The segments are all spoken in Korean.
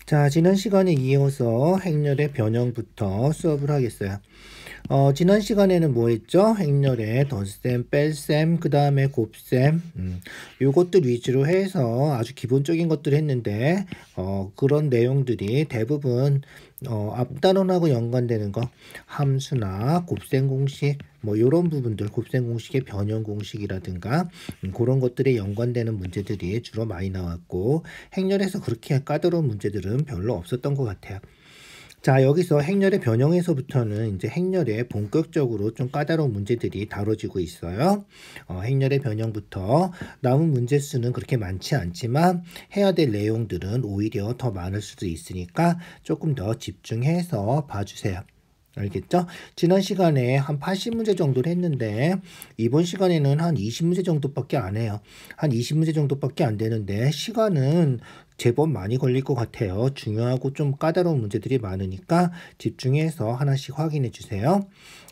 자, 지난 시간에 이어서 행렬의 변형부터 수업을 하겠어요. 지난 시간에는 뭐 했죠? 행렬의 덧셈, 뺄셈, 그 다음에 곱셈, 요것들 위주로 해서 아주 기본적인 것들 했는데, 그런 내용들이 대부분, 앞단원하고 연관되는 거, 함수나 곱셈 공식, 뭐, 요런 부분들, 곱셈 공식의 변형 공식이라든가, 그런 것들에 연관되는 문제들이 주로 많이 나왔고, 행렬에서 그렇게 까다로운 문제들은 별로 없었던 것 같아요. 자, 여기서 행렬의 변형에서부터는 이제 행렬의 본격적으로 좀 까다로운 문제들이 다뤄지고 있어요. 행렬의 변형부터 남은 문제 수는 그렇게 많지 않지만 해야 될 내용들은 오히려 더 많을 수도 있으니까 조금 더 집중해서 봐주세요. 알겠죠? 지난 시간에 한 80문제 정도를 했는데 이번 시간에는 한 20문제 정도밖에 안 해요. 한 20문제 정도밖에 안 되는데 시간은 제법 많이 걸릴 것 같아요. 중요하고 좀 까다로운 문제들이 많으니까 집중해서 하나씩 확인해 주세요.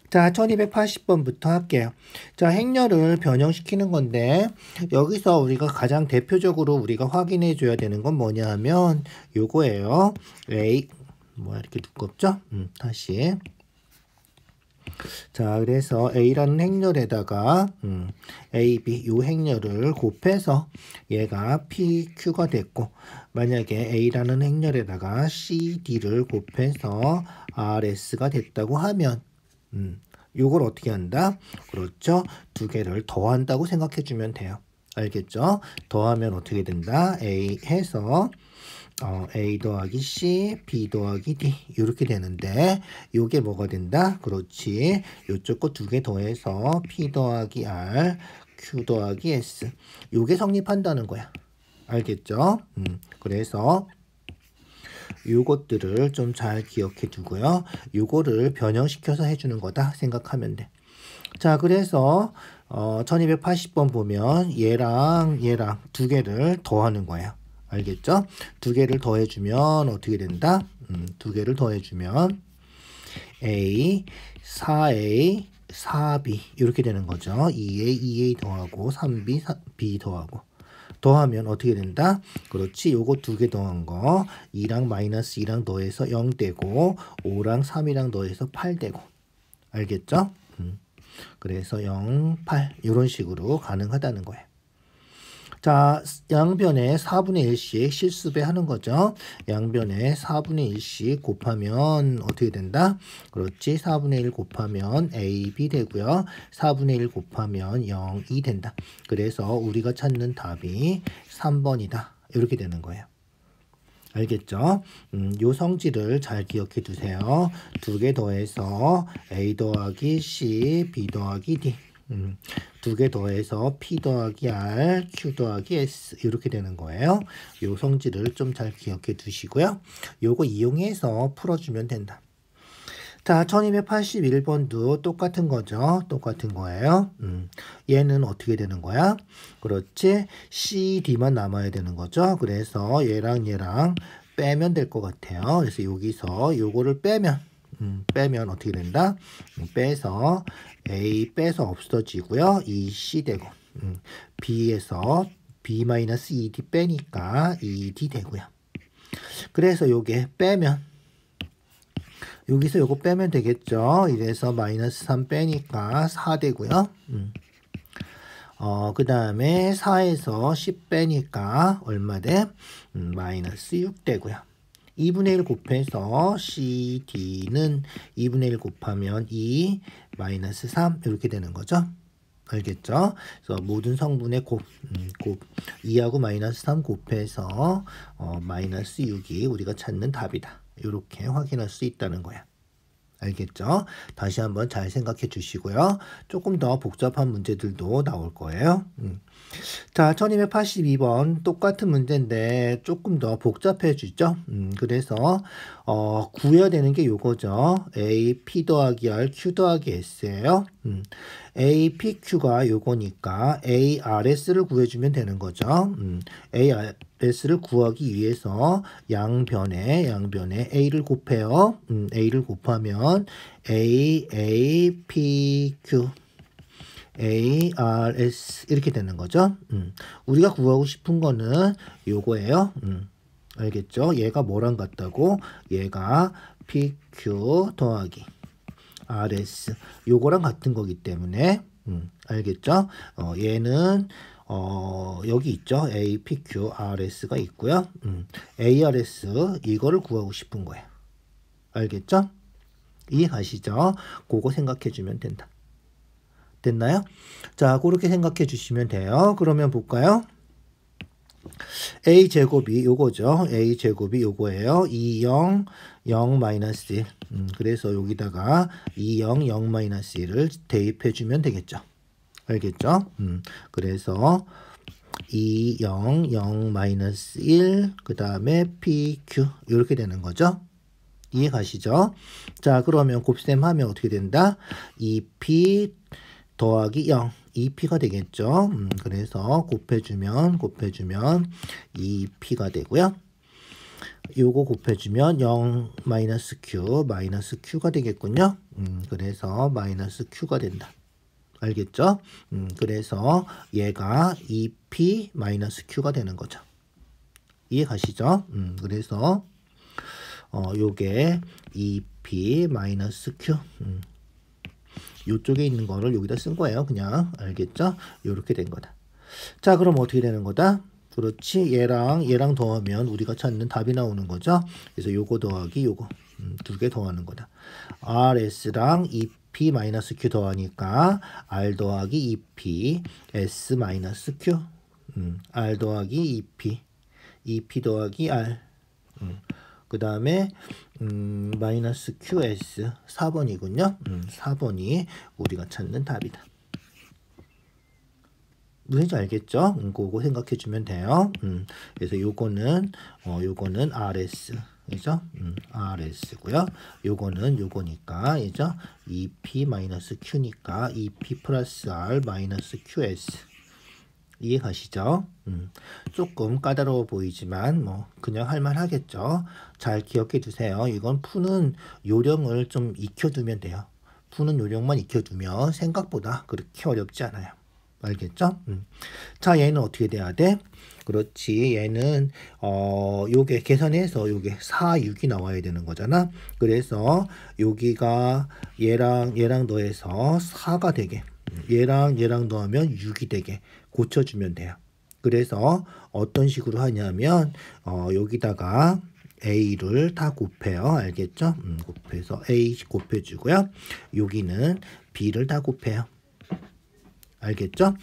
자, 1280번부터 할게요. 자, 행렬을 변형시키는 건데 여기서 우리가 가장 대표적으로 우리가 확인해 줘야 되는 건 뭐냐 하면 요거예요. A 뭐야 이렇게 두껍죠? 다시. 자, 그래서 A라는 행렬에다가 A, B 요 행렬을 곱해서 얘가 PQ가 됐고 만약에 A라는 행렬에다가 C, D를 곱해서 RS가 됐다고 하면 요걸 어떻게 한다? 그렇죠. 두 개를 더한다고 생각해 주면 돼요. 알겠죠? 더하면 어떻게 된다? A 해서 A 더하기 C, B 더하기 D 이렇게 되는데 요게 뭐가 된다? 그렇지. 요쪽 거 두 개 더해서 P 더하기 R, Q 더하기 S 요게 성립한다는 거야. 알겠죠? 그래서 요것들을 좀 잘 기억해 두고요. 요거를 변형시켜서 해주는 거다 생각하면 돼. 자, 그래서 1280번 보면 얘랑 두 개를 더하는 거예요. 알겠죠? 두 개를 더해주면 어떻게 된다? 두 개를 더해주면 A, 4A, 4B 이렇게 되는 거죠. 2A, 2A 더하고 3B, B 더하고 더하면 어떻게 된다? 그렇지. 요거 두 개 더한 거 2랑 마이너스 2랑 더해서 0 되고 5랑 3이랑 더해서 8 되고 알겠죠? 그래서 0, 8 이런 식으로 가능하다는 거예요. 자, 양변에 4분의 1씩 실수배 하는 거죠. 양변에 4분의 1씩 곱하면 어떻게 된다? 그렇지. 4분의 1 곱하면 AB 되고요. 4분의 1 곱하면 0이 된다. 그래서 우리가 찾는 답이 3번이다. 이렇게 되는 거예요. 알겠죠? 요 성질을 잘 기억해 두세요. 두 개 더해서 A 더하기 C, B 더하기 D. 두 개 더해서 P 더하기 R, Q 더하기 S 이렇게 되는 거예요. 요 성질을 좀 잘 기억해 두시고요. 요거 이용해서 풀어주면 된다. 자, 1281번도 똑같은 거죠. 똑같은 거예요. 얘는 어떻게 되는 거야? 그렇지. C, D만 남아야 되는 거죠. 그래서 얘랑 빼면 될 것 같아요. 그래서 여기서 요거를 빼면 어떻게 된다? 빼서 A 빼서 없어지고요. 2C 되고 B에서 B-2D 빼니까 2D 되고요. 그래서 요게 빼면 여기서 요거 빼면 되겠죠. 이래서 마이너스 3 빼니까 4 되고요. 그 다음에 4에서 10 빼니까 얼마 돼? 마이너스 6 되고요. 2분의 1 곱해서 CD는 2분의 1 곱하면 2, 마이너스 3 이렇게 되는 거죠. 알겠죠? 그래서 모든 성분의 2하고 마이너스 3 곱해서 마이너스 6이 우리가 찾는 답이다. 이렇게 확인할 수 있다는 거야. 알겠죠? 다시 한번 잘 생각해 주시고요. 조금 더 복잡한 문제들도 나올 거예요. 자, 1282번 똑같은 문제인데 조금 더 복잡해 주죠. 그래서 구해야 되는 게 요거죠. A, P 더하기 R, Q 더하기 S예요. A, P, Q가 요거니까 A, RS를 구해주면 되는 거죠. A, S를 구하기 위해서 양변에 A를 곱해요. A를 곱하면 A, P, Q ARS 이렇게 되는 거죠. 우리가 구하고 싶은 거는 요거예요. 알겠죠? 얘가 뭐랑 같다고? 얘가 PQ 더하기 RS 요거랑 같은 거기 때문에 알겠죠? 얘는 여기 있죠? A, PQ, RS가 있고요. ARS 이거를 구하고 싶은 거예요. 알겠죠? 이해 가시죠? 그거 생각해 주면 된다. 됐나요? 자, 그렇게 생각해 주시면 돼요. 그러면 볼까요? A제곱이 요거죠. A제곱이 요거예요. 2, 0, 0, 마이너스 1. 그래서 여기다가 2, 0, 0, 마이너스 1을 대입해 주면 되겠죠. 알겠죠? 그래서 2, 0, 0, 마이너스 1, 그 다음에 PQ 이렇게 되는 거죠. 이해 가시죠? 자, 그러면 곱셈하면 어떻게 된다? 2P 더하기 0, 2P가 되겠죠. 그래서 곱해주면 2P가 되고요. 요거 곱해주면 0 마이너스 Q가 되겠군요. 그래서 마이너스 Q가 된다. 알겠죠? 그래서 얘가 2P 마이너스 Q가 되는 거죠. 이해 가시죠? 그래서 요게 2P 마이너스 Q. 요쪽에 있는 거를 여기다 쓴 거예요. 그냥 알겠죠? 요렇게 된 거다. 자, 그럼 어떻게 되는 거다? 그렇지. 얘랑 더하면 우리가 찾는 답이 나오는 거죠. 그래서 요거 더하기 요거 두 개 더하는 거다. RS랑 2P 마이너스 Q 더하니까 R 더하기 2P S 마이너스 Q R 더하기 2P 더하기 R 그 다음에 마이너스 QS 4번이군요. 4번이 우리가 찾는 답이다. 무슨지 알겠죠? 그거 생각해 주면 돼요. 그래서 요거는 RS 그죠? RS고요. 요거니까 그죠? 2P 마이너스 Q니까 2P 플러스 R 마이너스 QS 이해 가시죠? 조금 까다로워 보이지만 뭐 그냥 할만하겠죠. 잘 기억해 두세요. 이건 푸는 요령을 좀 익혀두면 돼요. 푸는 요령만 익혀두면 생각보다 그렇게 어렵지 않아요. 알겠죠? 자, 얘는 어떻게 돼야 돼? 그렇지. 얘는 요게 계산해서 요게 4, 6이 나와야 되는 거잖아. 그래서 여기가 얘랑 더해서 4가 되게 얘랑 더하면 6이 되게 고쳐주면 돼요. 그래서 어떤 식으로 하냐면 여기다가 A를 다 곱해요. 알겠죠? 곱해서 A 곱해주고요. 여기는 B를 다 곱해요. 알겠죠?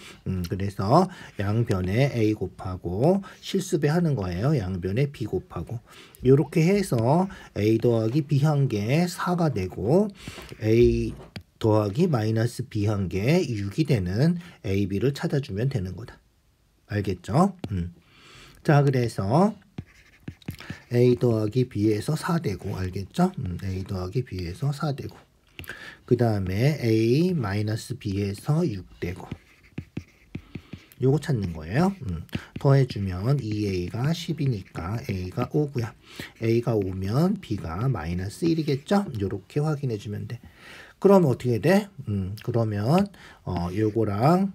그래서 양변에 A 곱하고 실수배 하는 거예요. 양변에 B 곱하고 이렇게 해서 A 더하기 B 한 개 4가 되고 A 더하기 마이너스 B 한 개 6이 되는 A, B를 찾아주면 되는 거다. 알겠죠? 자, 그래서 A 더하기 B에서 4 되고 알겠죠? A 더하기 B에서 4 되고 그 다음에 A 마이너스 B에서 6 되고 요거 찾는 거예요. 더해주면 2A가 10이니까 A가 5고요. A가 5면 B가 마이너스 1이겠죠? 요렇게 확인해주면 돼. 그럼 어떻게 돼? 그러면 요거랑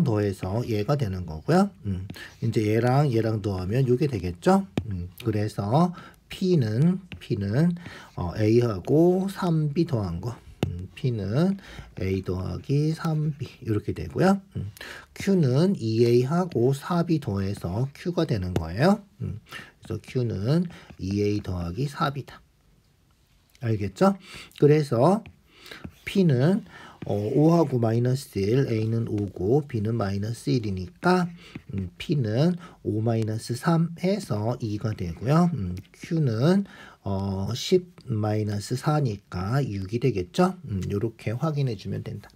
더해서 얘가 되는 거고요. 이제 얘랑 더하면 요게 되겠죠? 그래서 P는 A하고 3B 더한 거. P는 A 더하기 3B 이렇게 되고요. Q는 2A하고 4B 더해서 Q가 되는 거예요. 그래서 Q는 2A 더하기 4B다. 알겠죠? 그래서 P는 5하고 마이너스 1, A는 5고 B는 마이너스 1이니까 P는 5 마이너스 3 해서 2가 되고요. Q는 10 마이너스 4니까 6이 되겠죠. 이렇게 확인해 주면 된다.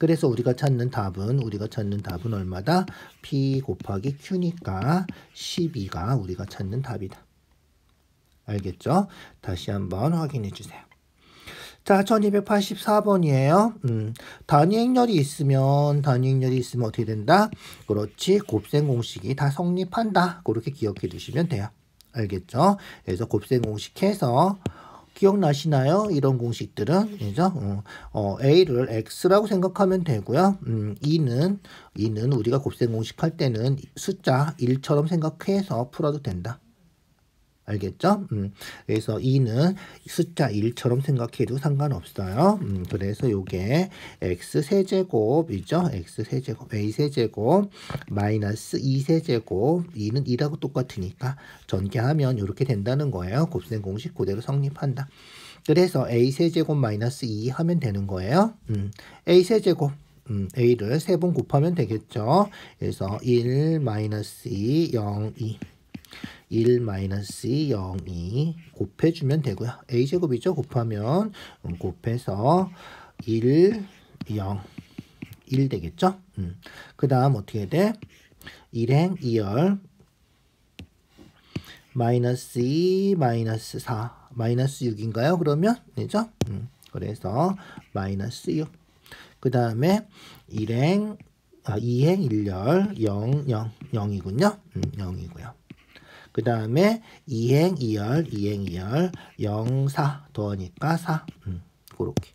그래서 우리가 찾는 답은 얼마다? P 곱하기 Q니까 12가 우리가 찾는 답이다. 알겠죠? 다시 한번 확인해 주세요. 자, 1284번이에요. 단위 행렬이 있으면 어떻게 된다? 그렇지. 곱셈 공식이 다 성립한다. 그렇게 기억해 두시면 돼요. 알겠죠? 그래서 곱셈 공식 해서 기억나시나요? 이런 공식들은 그죠? A를 X라고 생각하면 되고요. 2는 우리가 곱셈 공식 할 때는 숫자 1처럼 생각해서 풀어도 된다. 알겠죠? 그래서 2는 숫자 1처럼 생각해도 상관없어요. 그래서 요게 x세제곱이죠. x세제곱, a세제곱, 마이너스 2세제곱, 2는 2라고 똑같으니까 전개하면 이렇게 된다는 거예요. 곱셈 공식 그대로 성립한다. 그래서 a세제곱 마이너스 2 하면 되는 거예요. a세제곱. a를 3번 곱하면 되겠죠. 그래서 1 마이너스 2, 0, 2. 1 마이너스 2, 0, 2 곱해주면 되고요. a제곱이죠. 곱하면 곱해서 1, 0, 1 되겠죠. 그 다음 어떻게 돼? 1행 2열 마이너스 2, 마이너스 4 마이너스 6인가요? 그러면 되죠? 그래서 마이너스 6. 그 다음에 2행 1열 0, 0, 0이군요. 0이고요. 그 다음에 2행 2열 0, 4 더하니까 4. 그렇게.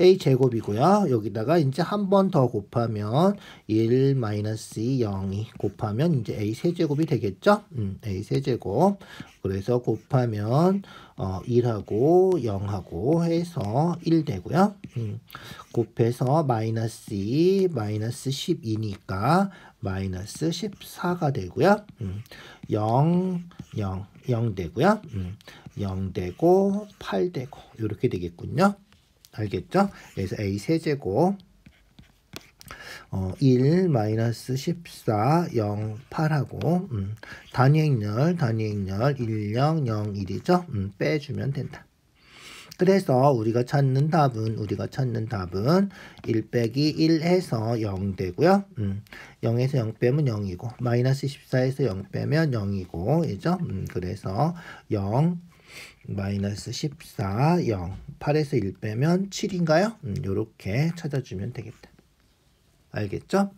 a제곱이고요. 여기다가 이제 한 번 더 곱하면 1 마이너스 2, 0, 2 곱하면 이제 a 세제곱이 되겠죠? a 세제곱. 그래서 곱하면 1하고 0하고 해서 1 되고요. 곱해서 마이너스 2, 마이너스 12니까 마이너스 14가 되고요. 0, 0, 0 되고요. 0 되고 8 되고 이렇게 되겠군요. 알겠죠? 그래서 a 세제곱 1 마이너스 14 0 8하고 단위행렬 1 0 0 1이죠. 빼주면 된다. 그래서 우리가 찾는 답은 1 빼기 1 해서 0 되고요. 0에서 0 빼면 0이고 마이너스 14에서 0 빼면 0이고 그죠? 그래서 0 마이너스 14, 0, 8에서 1 빼면 7인가요? 요렇게 찾아주면 되겠다. 알겠죠?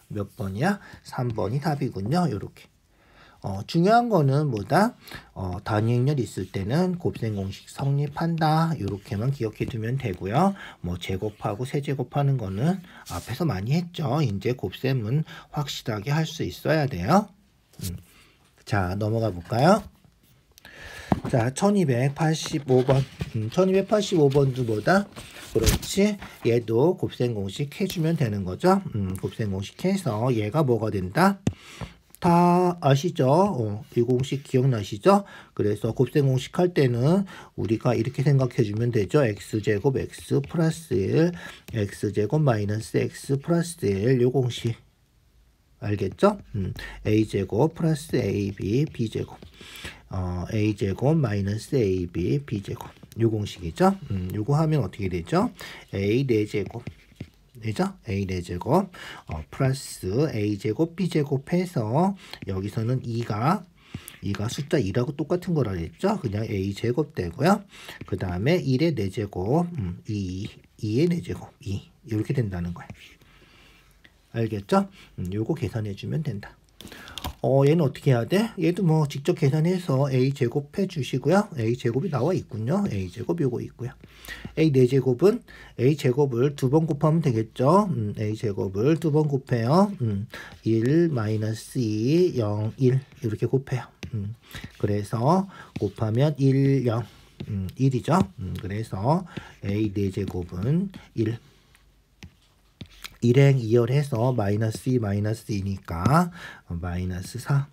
몇 번이야? 3번이 답이군요. 요렇게. 중요한 거는 뭐다? 단위행렬 있을 때는 곱셈 공식 성립한다. 요렇게만 기억해 두면 되고요. 뭐 제곱하고 세제곱하는 거는 앞에서 많이 했죠. 이제 곱셈은 확실하게 할 수 있어야 돼요. 자, 넘어가 볼까요? 자, 1285번. 1285번도 뭐다? 그렇지. 얘도 곱셈 공식 해주면 되는 거죠. 곱셈 공식 해서 얘가 뭐가 된다? 다 아시죠? 이 공식 기억나시죠? 그래서 곱셈 공식 할 때는 우리가 이렇게 생각해 주면 되죠. x제곱 x 플러스 1, x제곱 마이너스 x 플러스 1, 요 공식. 알겠죠? a제곱 플러스 ab, b제곱. a제곱 마이너스 ab, b제곱. 요 공식이죠? 요거 하면 어떻게 되죠? a 4제곱. 되죠? a 4제곱 플러스 a제곱 b제곱 해서 여기서는 2가 숫자 2라고 똑같은 거라 그랬죠? 그냥 a제곱 되고요. 그 다음에 1의 4제곱 2의 4제곱 2 이렇게 된다는 거예요. 알겠죠? 요거 계산해 주면 된다. 얘는 어떻게 해야 돼? 얘도 뭐 직접 계산해서 a제곱 해 주시고요. a제곱이 나와 있군요. a제곱 요거 있고요. a 4제곱은 a제곱을 2번 곱하면 되겠죠. a제곱을 2번 곱해요. 1 마이너스 2 0 1 이렇게 곱해요. 그래서 곱하면 1 0 1이죠. 그래서 a 4제곱은 1 1행 2열 해서 마이너스 2 마이너스 2니까 마이너스 4.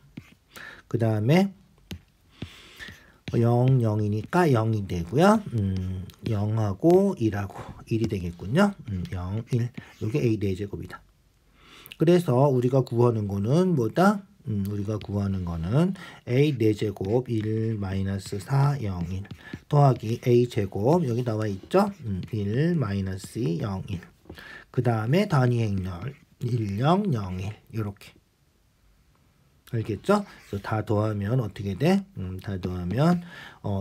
그 다음에 0 0이니까 0이 되고요. 0하고 1하고 1이 되겠군요. 0 1 이게 a 4제곱이다. 그래서 우리가 구하는 거는 뭐다? 우리가 구하는 거는 a 4제곱 1 마이너스 4 0 1 더하기 a 제곱 여기 나와 있죠? 1 마이너스 2 0 1 그 다음에 단위행렬 1 0 0 1 이렇게. 알겠죠? 그래서 다 더하면 어떻게 돼? 다 더하면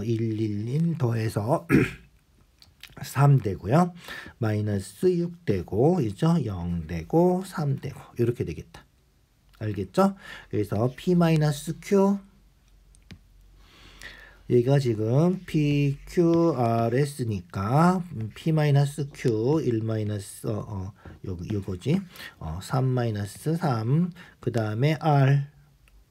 1 1 1 더해서 3 되고요. 마이너스 6 되고 이죠? 0 되고 3 되고 이렇게 되겠다. 알겠죠? 그래서 P-Q 얘가 지금 PQRS니까 P-Q 1 마이너스 요거지 3 마이너스 3 그 다음에 R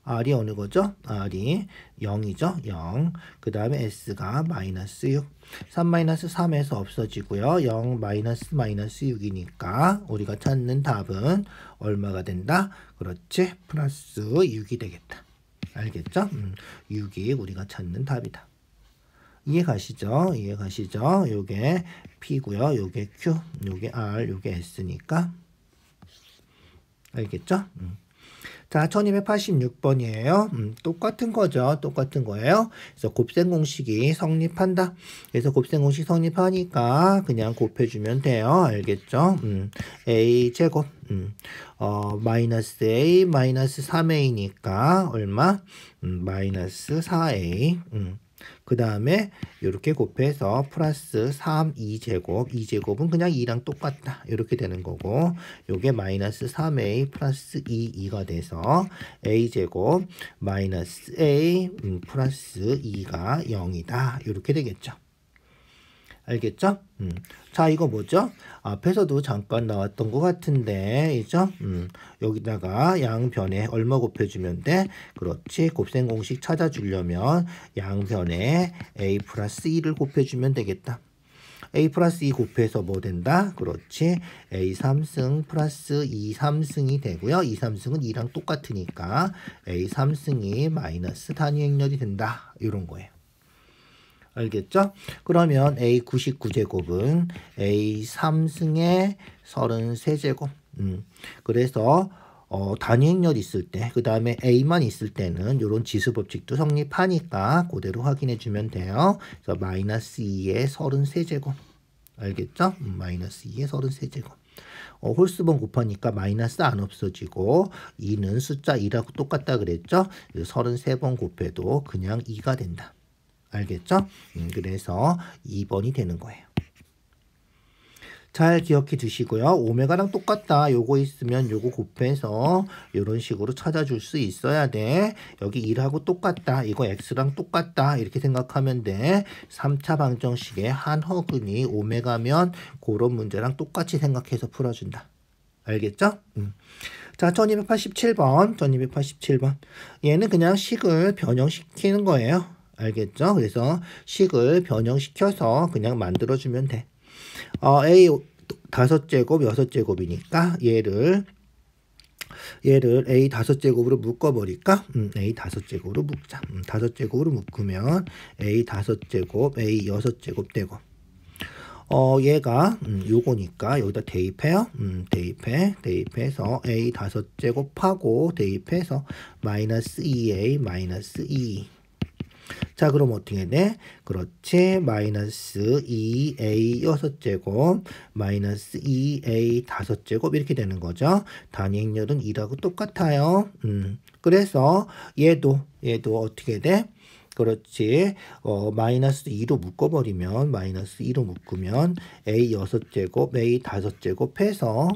R이 어느 거죠? R이 0이죠. 0. 그 다음에 S가 마이너스 6. 3 마이너스 3에서 없어지고요. 0 마이너스 6이니까 우리가 찾는 답은 얼마가 된다? 그렇지. 플러스 6이 되겠다. 알겠죠? 6이 우리가 찾는 답이다. 이해 가시죠? 이해 가시죠? 요게 P고요. 요게 Q, 요게 R, 요게 S니까. 알겠죠? 자, 1286번이에요. 똑같은 거죠. 똑같은 거예요. 그래서 곱셈 공식이 성립한다. 그래서 곱셈 공식 성립하니까 그냥 곱해주면 돼요. 알겠죠? A 제곱. 마이너스 A 마이너스 3A니까 얼마? 마이너스 4A. 그 다음에 이렇게 곱해서 플러스 3, 2제곱. 2제곱은 그냥 2랑 똑같다. 이렇게 되는 거고 요게 마이너스 3A 플러스 2가 돼서 A제곱 마이너스 A 플러스 2가 0이다. 이렇게 되겠죠. 알겠죠? 자, 이거 뭐죠? 앞에서도 잠깐 나왔던 것 같은데, 이죠? 여기다가 양변에 얼마 곱해주면 돼? 그렇지. 곱셈 공식 찾아주려면 양변에 a 플러스 2를 곱해주면 되겠다. a 플러스 2 곱해서 뭐 된다? 그렇지. a 3승 플러스 2 3승이 되고요. 2 3승은 2랑 똑같으니까 a 3승이 마이너스 단위 행렬이 된다. 이런 거예요. 알겠죠? 그러면 A 99제곱은 A 3승의 33제곱. 그래서 단위 행렬 있을 때, 그 다음에 A만 있을 때는 이런 지수법칙도 성립하니까 그대로 확인해 주면 돼요. 그래서 마이너스 2의 33제곱. 알겠죠? 마이너스 2의 33제곱. 홀수번 곱하니까 마이너스 안 없어지고 2는 숫자 2라고 똑같다 그랬죠? 33번 곱해도 그냥 2가 된다. 알겠죠? 그래서 2번이 되는 거예요. 잘 기억해 두시고요. 오메가랑 똑같다. 요거 있으면 요거 곱해서 이런 식으로 찾아줄 수 있어야 돼. 여기 1하고 똑같다. 이거 x랑 똑같다. 이렇게 생각하면 돼. 3차 방정식의 한 허근이 오메가면 그런 문제랑 똑같이 생각해서 풀어준다. 알겠죠? 자, 1287번. 1287번. 얘는 그냥 식을 변형시키는 거예요. 알겠죠? 그래서 식을 변형시켜서 그냥 만들어주면 돼. A 5제곱, 6제곱이니까 얘를 A 5제곱으로 묶어버릴까? A 5제곱으로 묶자. 5제곱으로 묶으면 A 5제곱, A 6제곱 되고. 얘가 요거니까 여기다 대입해요. 대입해서 A 5제곱하고 대입해서 마이너스 2A 마이너스 2. 자, 그럼 어떻게 돼? 그렇지. 마이너스 2A 6제곱 마이너스 2A 5제곱 이렇게 되는 거죠. 단위 행렬은 2라고 똑같아요. 그래서 얘도 어떻게 돼? 그렇지. 마이너스 2로 묶어버리면 마이너스 2로 묶으면 A 6제곱 A 5제곱 해서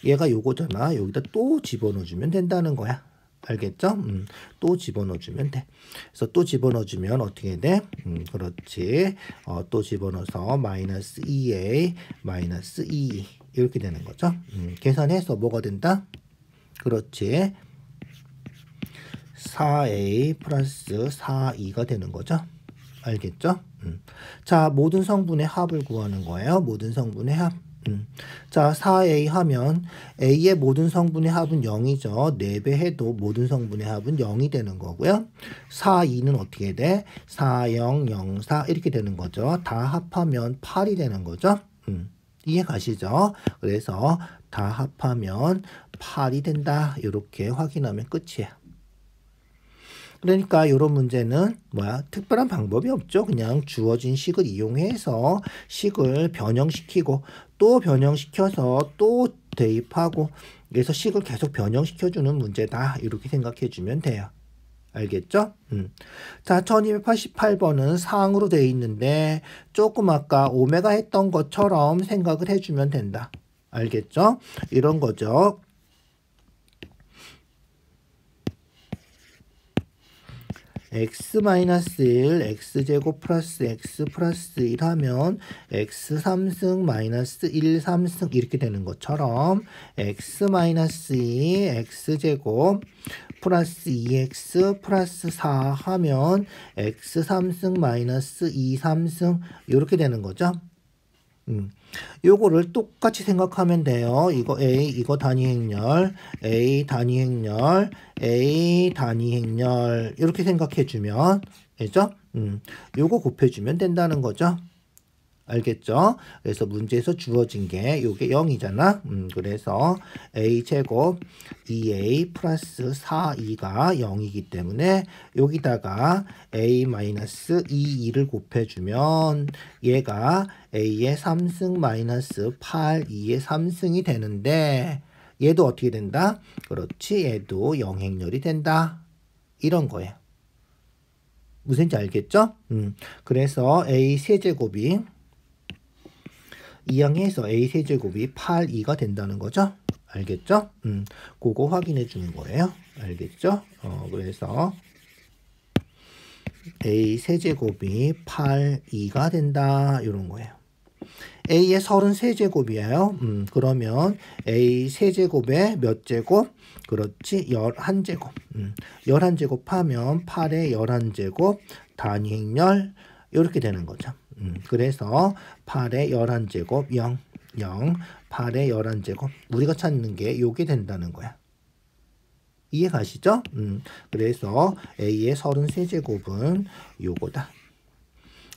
얘가 요거잖아. 여기다 또 집어넣어주면 된다는 거야. 알겠죠? 또 집어넣어주면 돼. 그래서 또 집어넣어주면 어떻게 돼? 그렇지. 또 집어넣어서 마이너스 2a 마이너스 2 이렇게 되는 거죠. 계산해서 뭐가 된다? 그렇지. 4a 플러스 4e가 되는 거죠. 알겠죠? 자, 모든 성분의 합을 구하는 거예요. 모든 성분의 합. 자, 4A 하면 A의 모든 성분의 합은 0이죠. 4배 해도 모든 성분의 합은 0이 되는 거고요. 4, 2는 어떻게 돼? 4, 0, 0, 4 이렇게 되는 거죠. 다 합하면 8이 되는 거죠. 이해 가시죠? 그래서 다 합하면 8이 된다. 이렇게 확인하면 끝이에요. 그러니까 이런 문제는 특별한 방법이 없죠. 그냥 주어진 식을 이용해서 식을 변형시키고 또 변형시켜서 또 대입하고 그래서 식을 계속 변형시켜주는 문제다. 이렇게 생각해 주면 돼요. 알겠죠? 자, 1288번은 상으로 되어 있는데 조금 아까 오메가 했던 것처럼 생각을 해주면 된다. 알겠죠? 이런 거죠. x-1 x제곱 플러스 x 플러스 1 하면 x 3승 마이너스 1 3승 이렇게 되는 것처럼 x-2 x제곱 플러스 2x 플러스 4 하면 x 3승 마이너스 2 3승 이렇게 되는 거죠. 요거를 똑같이 생각하면 돼요. 이거 A, 이거 단위 행렬, A 단위 행렬, A 단위 행렬 이렇게 생각해 주면 알죠? 요거 곱해주면 된다는 거죠. 알겠죠? 그래서 문제에서 주어진 게 요게 0이잖아. 그래서 a제곱 2a 플러스 4e가 0이기 때문에 여기다가 a 마이너스 2를 곱해주면 얘가 a의 3승 마이너스 8, 2의 3승이 되는데 얘도 어떻게 된다? 그렇지, 얘도 영행렬이 된다. 이런 거예요. 무슨지 알겠죠? 그래서 a 세제곱이 2항에서 a 세제곱이 8, 2가 된다는 거죠. 알겠죠? 그거 확인해 주는 거예요. 알겠죠? 그래서 a 세제곱이 8, 2가 된다. 이런 거예요. a의 33제곱이에요. 그러면 a 세제곱에 몇 제곱? 그렇지, 11제곱. 11제곱 하면 8의 11제곱 단위 행렬 이렇게 되는 거죠. 그래서 8의 11제곱 0, 0, 8의 11제곱 우리가 찾는 게 요게 된다는 거야. 이해 가시죠? 그래서 A의 33제곱은 요거다.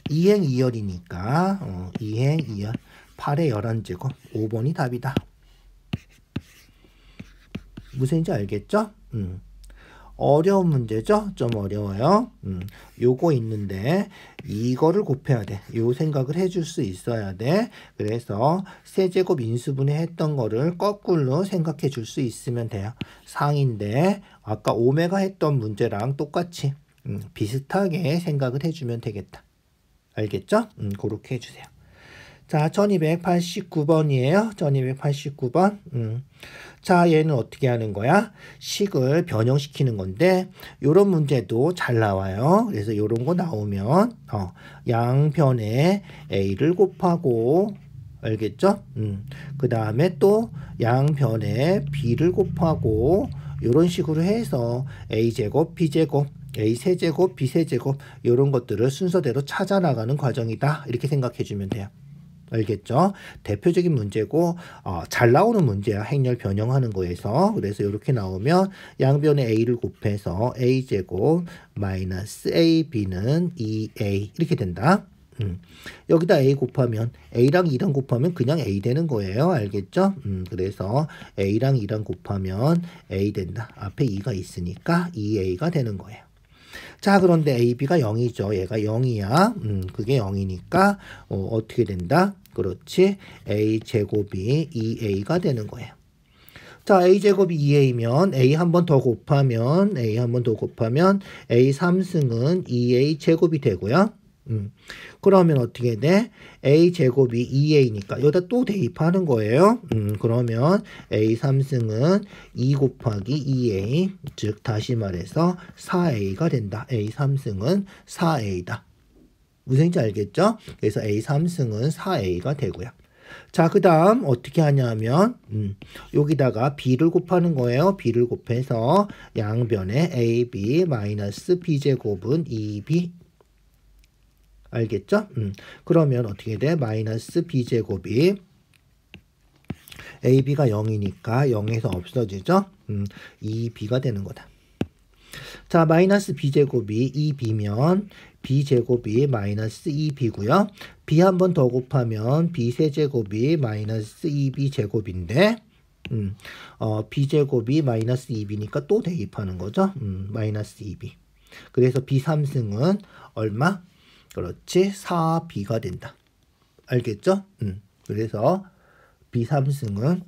2행 2열이니까 2행 2열 8의 11제곱 5번이 답이다. 무슨인지 알겠죠? 어려운 문제죠? 좀 어려워요. 요거 있는데 이거를 곱해야 돼. 요 생각을 해줄 수 있어야 돼. 그래서 세제곱 인수분해 했던 거를 거꾸로 생각해 줄 수 있으면 돼요. 상인데 아까 오메가 했던 문제랑 똑같이 비슷하게 생각을 해주면 되겠다. 알겠죠? 그렇게 해주세요. 자, 1289번이에요. 1289번. 자, 얘는 어떻게 하는 거야? 식을 변형시키는 건데 요런 문제도 잘 나와요. 그래서 요런 거 나오면 양변에 a를 곱하고 알겠죠? 그 다음에 또 양변에 b를 곱하고 요런 식으로 해서 a제곱, b제곱, a 세제곱, b 세제곱 요런 것들을 순서대로 찾아 나가는 과정이다. 이렇게 생각해 주면 돼요. 알겠죠? 대표적인 문제고 잘 나오는 문제야. 행렬 변형하는 거에서. 그래서 이렇게 나오면 양변에 a를 곱해서 a제곱 마이너스 ab는 2a 이렇게 된다. 여기다 a 곱하면 a랑 2랑 곱하면 그냥 a 되는 거예요. 알겠죠? 그래서 a랑 2랑 곱하면 a 된다. 앞에 2가 있으니까 2a가 되는 거예요. 자, 그런데 AB가 0이죠. 얘가 0이야. 그게 0이니까 어떻게 된다? 그렇지. A제곱이 2A가 되는 거예요. 자, A제곱이 2A면 A 한 번 더 곱하면 A 한 번 더 곱하면 A 3승은 2A 제곱이 되고요. 그러면 어떻게 돼? a제곱이 2a니까 여기다 또 대입하는 거예요. 그러면 a 3승은 2 곱하기 2a 즉 다시 말해서 4a가 된다. a 3승은 4a다. 무슨인지 알겠죠? 그래서 a 3승은 4a가 되고요. 자, 그 다음 어떻게 하냐면 여기다가 b를 곱하는 거예요. b를 곱해서 양변에 ab 마이너스 b제곱은 2b 알겠죠? 그러면 어떻게 돼? 마이너스 b제곱이 ab가 0이니까 0에서 없어지죠? 2b가 되는 거다. 자, 마이너스 b제곱이 2b면 b제곱이 마이너스 2b고요. b 한 번 더 곱하면 b세제곱이 마이너스 2b제곱인데 b제곱이 마이너스 2b니까 또 대입하는 거죠. 마이너스 2b. 그래서 b 3승은 얼마? 그렇지, 4b가 된다. 알겠죠? 그래서 b 3승은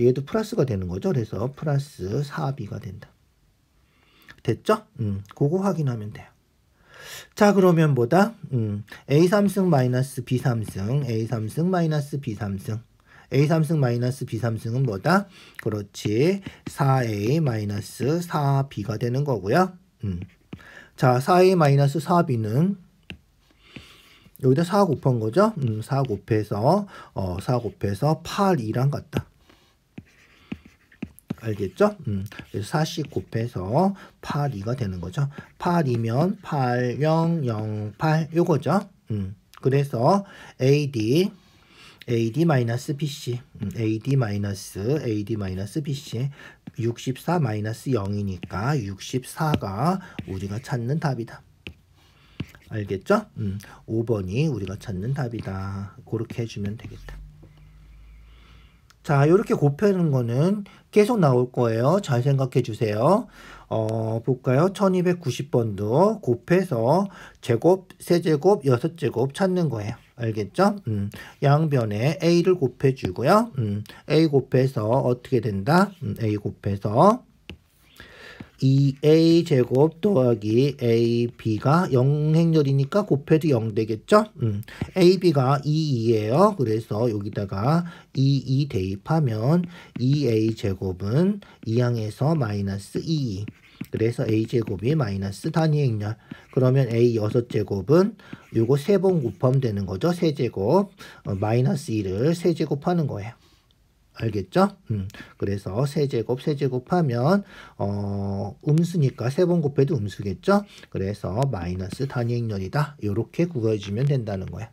얘도 플러스가 되는 거죠. 그래서 플러스 4b가 된다. 됐죠? 그거 확인하면 돼요. 자, 그러면 뭐다? a 3승 마이너스 b 3승, a 3승 마이너스 b 3승. a 3승 마이너스 b 3승은 뭐다? 그렇지. 4a 마이너스 4b가 되는 거고요. 자, 4a 마이너스 4b는 여기다 4 곱한 거죠? 4 곱해서 4 곱해서 8, 2랑 같다. 알겠죠? 그래서 40 곱해서 82가 되는 거죠. 8이면 8008 요거죠. 그래서 AD 마이너스 BC AD 마이너스 BC 64 마이너스 0이니까 64가 우리가 찾는 답이다. 알겠죠? 5번이 우리가 찾는 답이다. 그렇게 해주면 되겠다. 자, 이렇게 곱하는 거는 계속 나올 거예요. 잘 생각해 주세요. 볼까요? 1290번도 곱해서 제곱, 세제곱, 여섯제곱 찾는 거예요. 알겠죠? 양변에 A를 곱해주고요. A 곱해서 어떻게 된다? A 곱해서 2A 제곱 더하기 AB가 0행렬이니까 곱해도 0 되겠죠? AB가 2,2예요. 그래서 여기다가 2 대입하면 2A 제곱은 2항에서 마이너스 2. 그래서 A 제곱이 마이너스 단위 행렬. 그러면 A 6제곱은 요거 3번 곱하면 되는 거죠. 세제곱 마이너스 2를 세제곱하는 거예요. 알겠죠? 그래서 세제곱 하면 음수니까 3번 곱해도 음수겠죠? 그래서 마이너스 단위 행렬이다. 이렇게 구해주면 된다는 거야.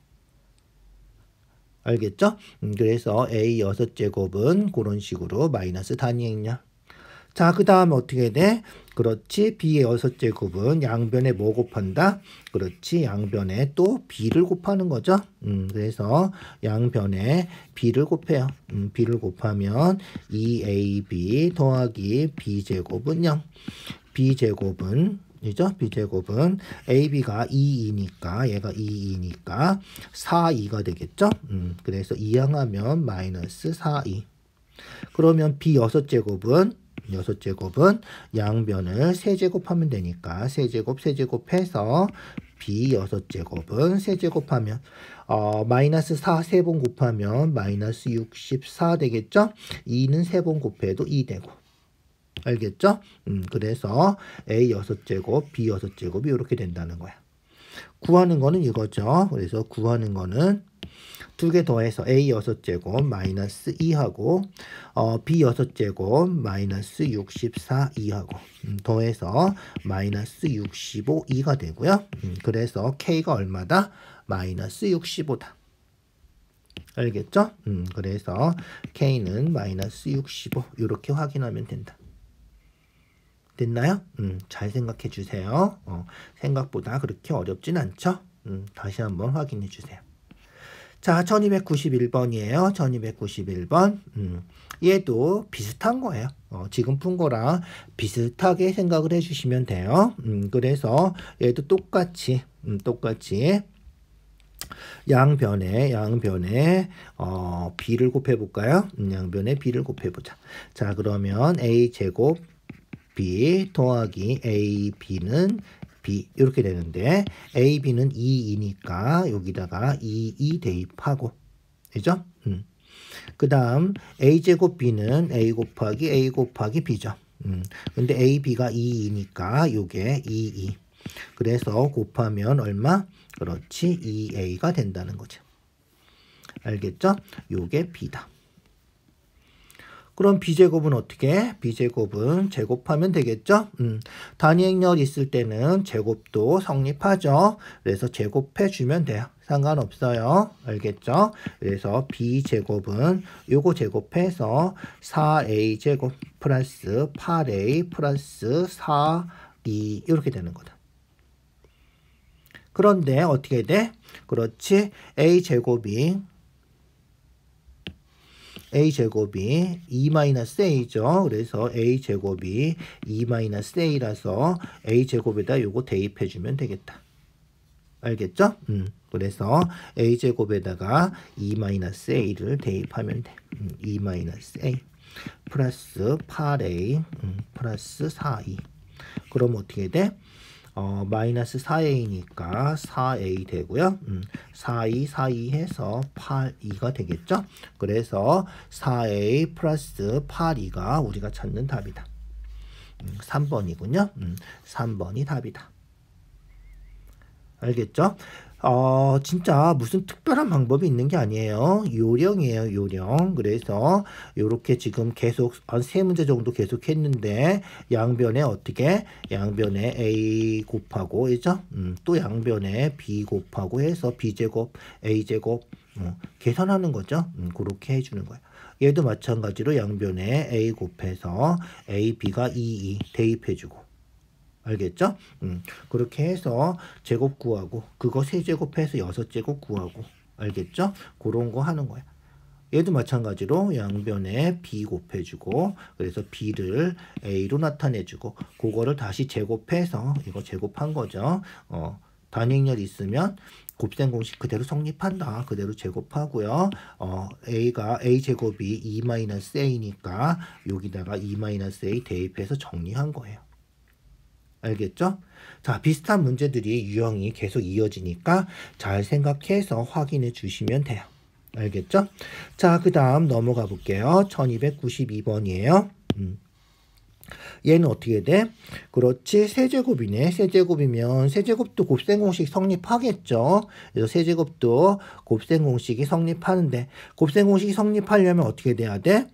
알겠죠? 그래서 A 6제곱은 그런 식으로 마이너스 단위 행렬. 자, 그 다음에 어떻게 돼? 그렇지. B의 6제곱은 양변에 뭐 곱한다? 그렇지. 양변에 또 B를 곱하는 거죠. 그래서 양변에 B를 곱해요. B를 곱하면 2AB 더하기 B제곱은 0. B제곱은 이죠? B제곱은 AB가 2,2니까 얘가 2,2니까 4,2가 되겠죠? 그래서 2항하면 마이너스 4,2. 그러면 B 6제곱은 양변을 세제곱하면 되니까 세제곱 해서 B 6제곱은 세제곱하면 마이너스 4 3번 곱하면 마이너스 64 되겠죠? 2는 3번 곱해도 2 되고. 알겠죠? 그래서 A 6제곱, B 6제곱이 이렇게 된다는 거야. 구하는 거는 이거죠. 그래서 구하는 거는 2개 더해서 A 6제곱 마이너스 2하고 B 6제곱 마이너스 64 2하고 더해서 마이너스 65 2가 되고요. 그래서 K가 얼마다? 마이너스 65다. 알겠죠? 그래서 K는 마이너스 65 이렇게 확인하면 된다. 됐나요? 잘 생각해 주세요. 생각보다 그렇게 어렵진 않죠? 다시 한번 확인해 주세요. 자, 1291번이에요. 1291번. 얘도 비슷한 거예요. 지금 푼 거랑 비슷하게 생각을 해주시면 돼요. 그래서 얘도 똑같이 양변에 B를 곱해볼까요? 양변에 B를 곱해보자. 자, 그러면 A제곱 B 더하기 AB는 B 이렇게 되는데 AB는 2이니까 여기다가 2 대입하고 그죠? 그 다음 A제곱 B는 A 곱하기 B죠. 근데 AB가 2이니까 요게 2. 그래서 곱하면 얼마? 그렇지 2A가 된다는 거죠. 알겠죠? 요게 B다. 그럼 B제곱은 어떻게 해? B제곱은 제곱하면 되겠죠? 단위 행렬 있을 때는 제곱도 성립하죠. 그래서 제곱해주면 돼요. 상관없어요. 알겠죠? 그래서 B제곱은 요거 제곱해서 4A제곱 플러스 8A 플러스 4B 이렇게 되는 거다. 그런데 어떻게 돼? 그렇지. A제곱이 2-A죠. 그래서 A제곱이 2-A라서 A제곱에다 요거 대입해주면 되겠다. 알겠죠? 그래서 A제곱에다가 2-A를 대입하면 돼. 2-A 플러스 8A 플러스 4A. 그럼 어떻게 돼? 마이너스 4A니까 4A 되고요. 4 2 해서 8-2가 되겠죠. 그래서 4A 플러스 8-2가 우리가 찾는 답이다. 3번이군요. 3번이 답이다. 알겠죠? 진짜 무슨 특별한 방법이 있는 게 아니에요. 요령이에요, 요령. 그래서 요렇게 지금 계속 한 세 문제 정도 계속 했는데 양변에 어떻게? 양변에 a 곱하고 그죠? 또 양변에 b 곱하고 해서 b제곱, a제곱 계산하는 거죠. 그렇게 해주는 거예요. 얘도 마찬가지로 양변에 a 곱해서 a, b가 2 대입해주고 알겠죠? 그렇게 해서 제곱 구하고 그거 3제곱해서 6제곱 구하고 알겠죠? 그런 거 하는 거야. 얘도 마찬가지로 양변에 b 곱해주고 그래서 b를 a로 나타내주고 그거를 다시 제곱해서 이거 제곱한 거죠. 단위행렬 있으면 곱셈 공식 그대로 성립한다. 그대로 제곱하고요. a가 a제곱이 2-a니까 여기다가 2-a 대입해서 정리한 거예요. 알겠죠? 자, 비슷한 문제들이 유형이 계속 이어지니까 잘 생각해서 확인해 주시면 돼요. 알겠죠? 자, 그 다음 넘어가 볼게요. 1292번이에요. 얘는 어떻게 돼? 그렇지, 세제곱이네. 세제곱이면 세제곱도 곱셈 공식 성립하겠죠. 그래서 세제곱도 곱셈 공식이 성립하는데 곱셈 공식이 성립하려면 어떻게 돼야 돼?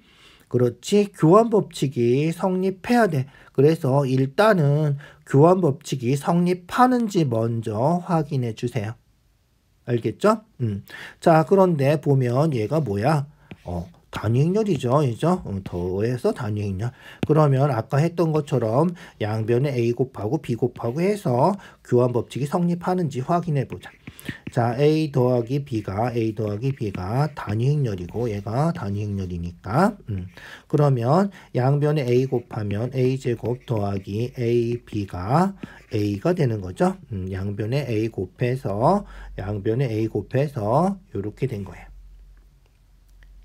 그렇지, 교환 법칙이 성립해야 돼. 그래서 일단은 교환 법칙이 성립하는지 먼저 확인해 주세요. 알겠죠? 자, 그런데 보면 얘가 뭐야? 단위행렬이죠. 그죠? 더해서 단위행렬. 그러면 아까 했던 것처럼 양변에 a 곱하고 b 곱하고 해서 교환 법칙이 성립하는지 확인해 보자. 자, a 더하기 b가 단위행렬이고 얘가 단위행렬이니까 그러면 양변에 a 곱하면 a제곱 더하기 ab가 a가 되는 거죠. 양변에 a 곱해서 요렇게 된 거예요.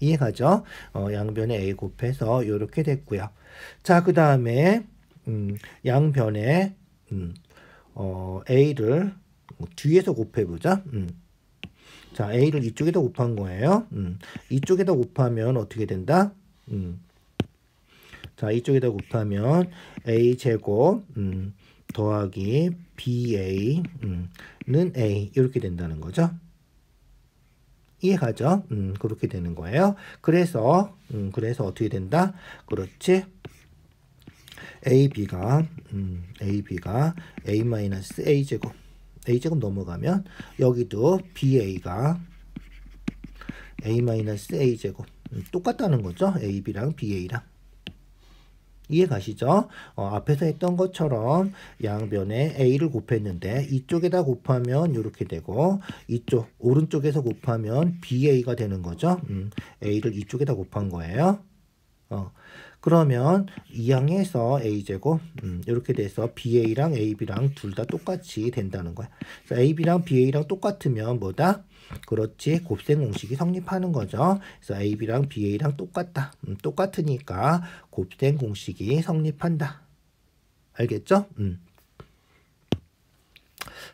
이해가죠? 양변에 a 곱해서 요렇게 됐고요. 자, 그 다음에 양변에 a를 뒤에서 곱해보자. 자, a를 이쪽에다 곱한 거예요. 이쪽에다 곱하면 어떻게 된다? 자, 이쪽에다 곱하면 a제곱 더하기 ba는 a 이렇게 된다는 거죠. 이해가죠? 그렇게 되는 거예요. 그래서 어떻게 된다? 그렇지. ab가 a-a제곱 a제곱 넘어가면 여기도 ba가 a-a제곱 똑같다는 거죠. ab랑 ba랑. 이해 가시죠? 앞에서 했던 것처럼 양변에 a를 곱했는데 이쪽에다 곱하면 이렇게 되고 이쪽 오른쪽에서 곱하면 ba가 되는 거죠. a를 이쪽에다 곱한 거예요. 그러면 2항에서 a제곱 이렇게 돼서 ba랑 ab랑 둘 다 똑같이 된다는 거야. 그래서 ab랑 ba랑 똑같으면 뭐다? 그렇지, 곱셈 공식이 성립하는 거죠. 그래서 ab랑 ba랑 똑같다. 똑같으니까 곱셈 공식이 성립한다. 알겠죠?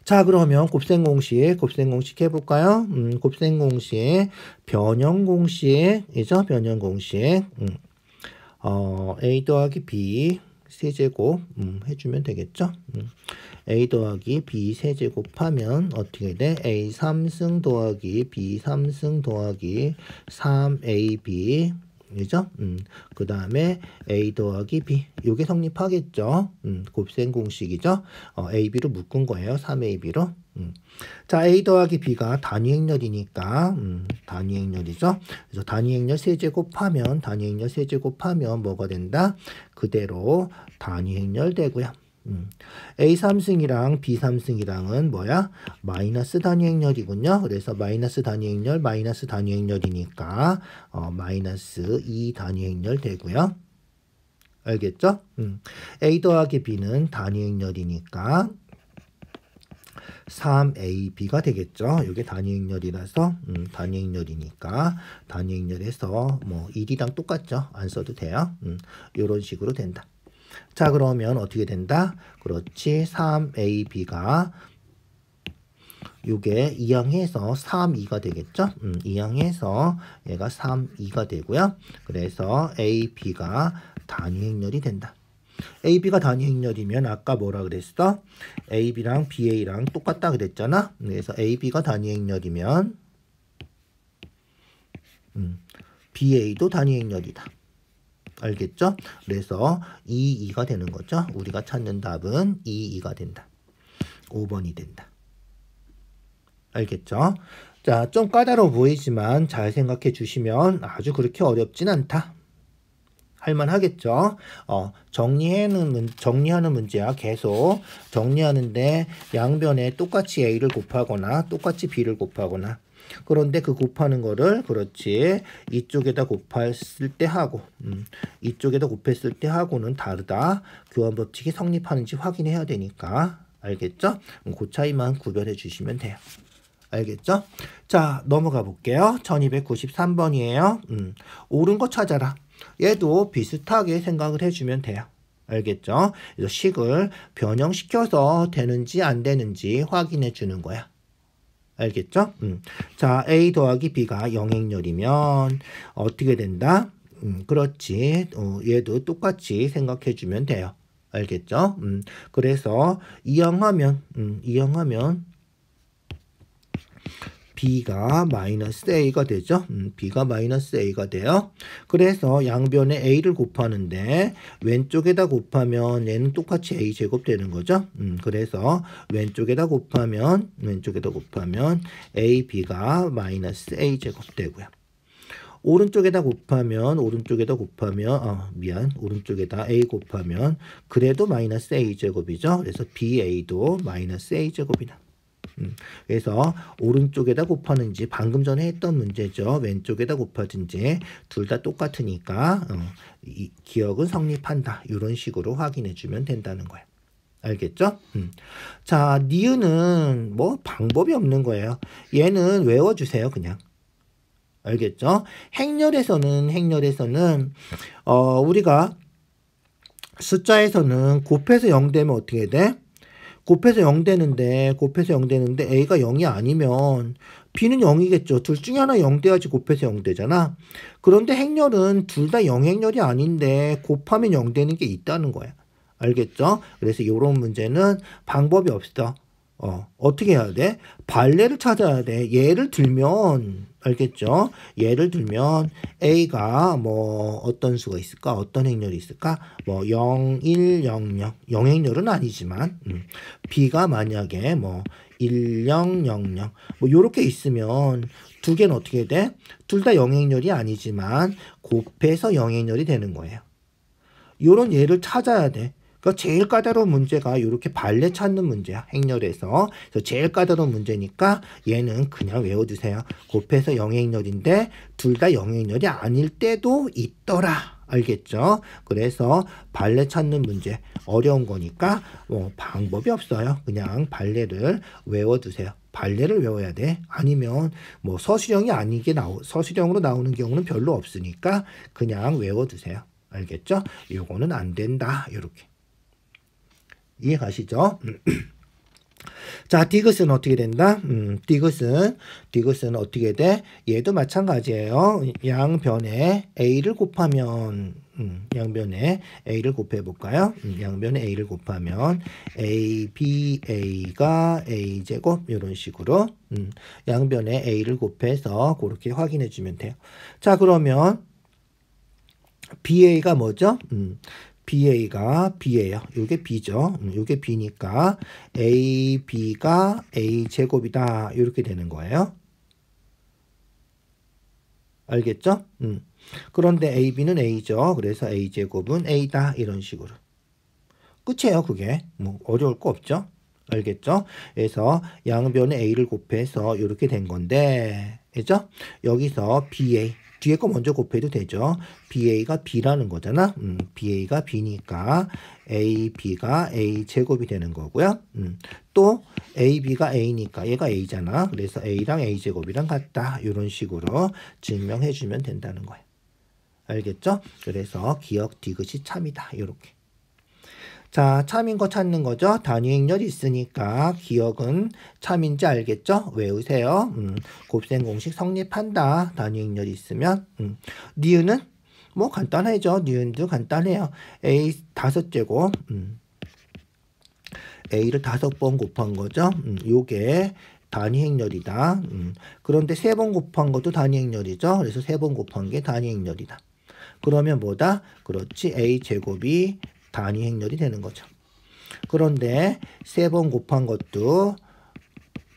자, 그러면 곱셈 공식 해볼까요? 곱셈 공식, 변형 공식이죠? 변형 공식. a 더하기 b 세제곱 해주면 되겠죠? a 더하기 b 세제곱 하면 어떻게 돼? a 3승 더하기 b 3승 더하기 3ab 그죠? 그 다음에 a 더하기 b 요게 성립하겠죠? 곱셈 공식이죠? ab로 묶은 거예요. 3ab로. 자, a 더하기 b가 단위행렬이니까 단위행렬이죠. 그래서 단위행렬 세제곱하면 뭐가 된다? 그대로 단위행렬 되고요. a 3승이랑 b 3승이랑은 뭐야? 마이너스 단위행렬이군요. 그래서 마이너스 단위행렬이니까 마이너스 2 단위행렬 되고요. 알겠죠? a 더하기 b는 단위행렬이니까 3ab가 되겠죠. 이게 단위행렬이라서 단위행렬이니까 단위행렬에서 뭐 1이랑 똑같죠. 안 써도 돼요. 이런 식으로 된다. 자, 그러면 어떻게 된다? 그렇지, 3ab가 요게 2항해서 3,2가 되겠죠? 2항해서 얘가 3,2가 되고요. 그래서 ab가 단위행렬이 된다. AB가 단위 행렬이면 아까 뭐라 그랬어? AB랑 BA랑 똑같다 그랬잖아. 그래서 AB가 단위 행렬이면 BA도 단위 행렬이다. 알겠죠? 그래서 2, 2가 되는 거죠. 우리가 찾는 답은 2, 2가 된다. 5번이 된다. 알겠죠? 자, 좀 까다로워 보이지만 잘 생각해 주시면 아주 그렇게 어렵진 않다. 할만하겠죠? 정리하는 문제야. 계속 정리하는데 양변에 똑같이 A를 곱하거나 똑같이 B를 곱하거나 그런데 그 곱하는 거를 그렇지 이쪽에다 곱했을 때 하고 이쪽에다 곱했을 때 하고는 다르다. 교환 법칙이 성립하는지 확인해야 되니까 알겠죠? 그 차이만 구별해 주시면 돼요. 알겠죠? 자, 넘어가 볼게요. 1293번이에요. 옳은 거 찾아라. 얘도 비슷하게 생각을 해주면 돼요. 알겠죠? 그래서 식을 변형시켜서 되는지 안 되는지 확인해 주는 거야. 알겠죠? 자, A 더하기 B가 영행렬이면 어떻게 된다? 그렇지. 얘도 똑같이 생각해 주면 돼요. 알겠죠? 그래서 이항하면 B가 마이너스 A가 되죠. B가 마이너스 A가 돼요. 그래서 양변에 A를 곱하는데 왼쪽에다 곱하면 얘는 똑같이 A제곱 되는 거죠. 그래서 왼쪽에다 곱하면 AB가 마이너스 A제곱 되고요. 오른쪽에다 곱하면 오른쪽에다 A 곱하면 그래도 마이너스 A제곱이죠. 그래서 BA도 마이너스 A제곱이다. 그래서 오른쪽에다 곱하는지 방금 전에 했던 문제죠. 왼쪽에다 곱하든지 둘 다 똑같으니까 이 기억은 성립한다. 이런 식으로 확인해 주면 된다는 거예요. 알겠죠? 자, 니은은 뭐 방법이 없는 거예요. 얘는 외워주세요. 그냥. 알겠죠? 행렬에서는 우리가 숫자에서는 곱해서 0 되면 어떻게 돼? 곱해서 0 되는데 A가 0이 아니면 B는 0이겠죠. 둘 중에 하나 0 돼야지 곱해서 0 되잖아. 그런데 행렬은 둘 다 0행렬이 아닌데 곱하면 0 되는 게 있다는 거야. 알겠죠? 그래서 이런 문제는 방법이 없어. 어떻게 해야 돼? 발레를 찾아야 돼. 예를 들면 알겠죠? 예를 들면 A가 뭐 어떤 수가 있을까? 어떤 행렬이 있을까? 뭐 0, 1, 0, 0. 0행렬은 아니지만 B가 만약에 뭐 1, 0, 0, 0. 뭐 요렇게 있으면 두 개는 어떻게 돼? 둘 다 0행렬이 아니지만 곱해서 0행렬이 되는 거예요. 요런 예를 찾아야 돼. 그러니까 제일 까다로운 문제가 이렇게 발레 찾는 문제야. 행렬에서. 그래서 제일 까다로운 문제니까 얘는 그냥 외워두세요. 곱해서 0행렬인데 둘 다 0행렬이 아닐 때도 있더라. 알겠죠? 그래서 발레 찾는 문제 어려운 거니까 방법이 없어요. 그냥 발레를 외워두세요. 발레를 외워야 돼. 아니면 뭐 서술형이 아니게 서술형으로 나오는 경우는 별로 없으니까 그냥 외워두세요. 알겠죠? 요거는 안 된다. 이렇게. 이해 가시죠? 자, 디귿은 어떻게 된다? 디귿은 어떻게 돼? 얘도 마찬가지예요. 양변에 A를 곱하면 양변에 A를 곱해 볼까요? 양변에 A를 곱하면 A, B, A가 A제곱 이런 식으로 양변에 A를 곱해서 그렇게 확인해 주면 돼요. 자, 그러면 BA가 뭐죠? BA가 B예요. 이게 B죠. 이게 B니까 AB가 A제곱이다. 이렇게 되는 거예요. 알겠죠? 그런데 AB는 A죠. 그래서 A제곱은 A다. 이런 식으로. 끝이에요. 그게. 뭐 어려울 거 없죠? 알겠죠? 그래서 양변에 A를 곱해서 이렇게 된 건데, 그죠? 여기서 BA. 뒤에 거 먼저 곱해도 되죠. BA가 B라는 거잖아. BA가 B니까 AB가 A제곱이 되는 거고요. 또 AB가 A니까 얘가 A잖아. 그래서 A랑 A제곱이랑 같다. 이런 식으로 증명해 주면 된다는 거예요. 알겠죠? 그래서 기억 디귿이 참이다. 이렇게. 자, 참인 거 찾는 거죠. 단위 행렬이 있으니까 기억은 참인지 알겠죠? 외우세요. 곱셈 공식 성립한다. 단위 행렬이 있으면. 니은은 뭐 간단하죠. 니은도 간단해요. A 5제곱 A를 5번 곱한 거죠. 요게 단위 행렬이다. 그런데 3번 곱한 것도 단위 행렬이죠. 그래서 3번 곱한 게 단위 행렬이다. 그러면 뭐다? 그렇지. A제곱이 단위 행렬이 되는 거죠. 그런데 3번 곱한 것도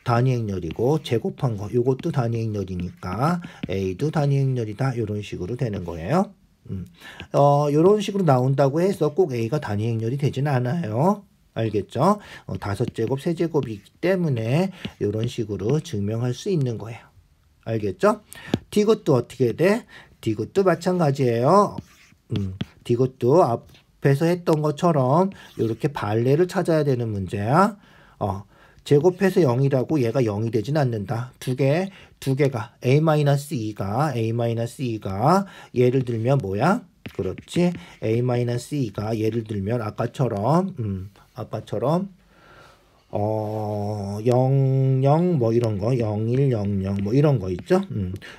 단위 행렬이고 제곱한 거 요것도 단위 행렬이니까 A도 단위 행렬이다. 이런 식으로 되는 거예요. 이런 식으로 나온다고 해서 꼭 A가 단위 행렬이 되진 않아요. 알겠죠? 5제곱, 3제곱이기 때문에 이런 식으로 증명할 수 있는 거예요. 알겠죠? D것도 어떻게 돼? D것도 마찬가지예요. D것도 앞에서 했던 것처럼 이렇게 발레를 찾아야 되는 문제야. 제곱해서 0이라고 얘가 0이 되진 않는다. 두 개가 A-2가 예를 들면 뭐야? 그렇지. A-2가 예를 들면 아까처럼 00 뭐 이런 거 0100 뭐 이런 거 있죠.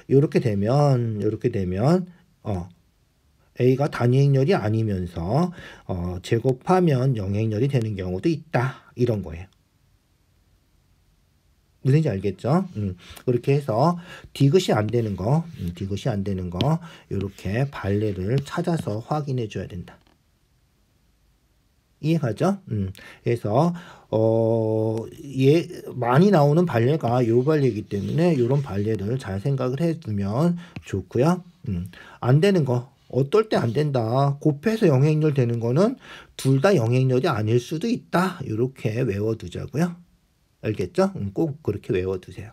요렇게 되면 A가 단위 행렬이 아니면서 제곱하면 영행렬이 되는 경우도 있다. 이런 거예요. 무슨지 알겠죠? 그렇게 해서 디귿이 안 되는 거, 이렇게 발레를 찾아서 확인해 줘야 된다. 이해가죠? 그래서 많이 나오는 발레가 요 발레이기 때문에 요런 발레를 잘 생각을 해두면 좋고요. 안 되는 거, 어떨 때 안 된다. 곱해서 영행렬 되는 거는 둘 다 영행렬이 아닐 수도 있다. 이렇게 외워두자고요. 알겠죠? 꼭 그렇게 외워두세요.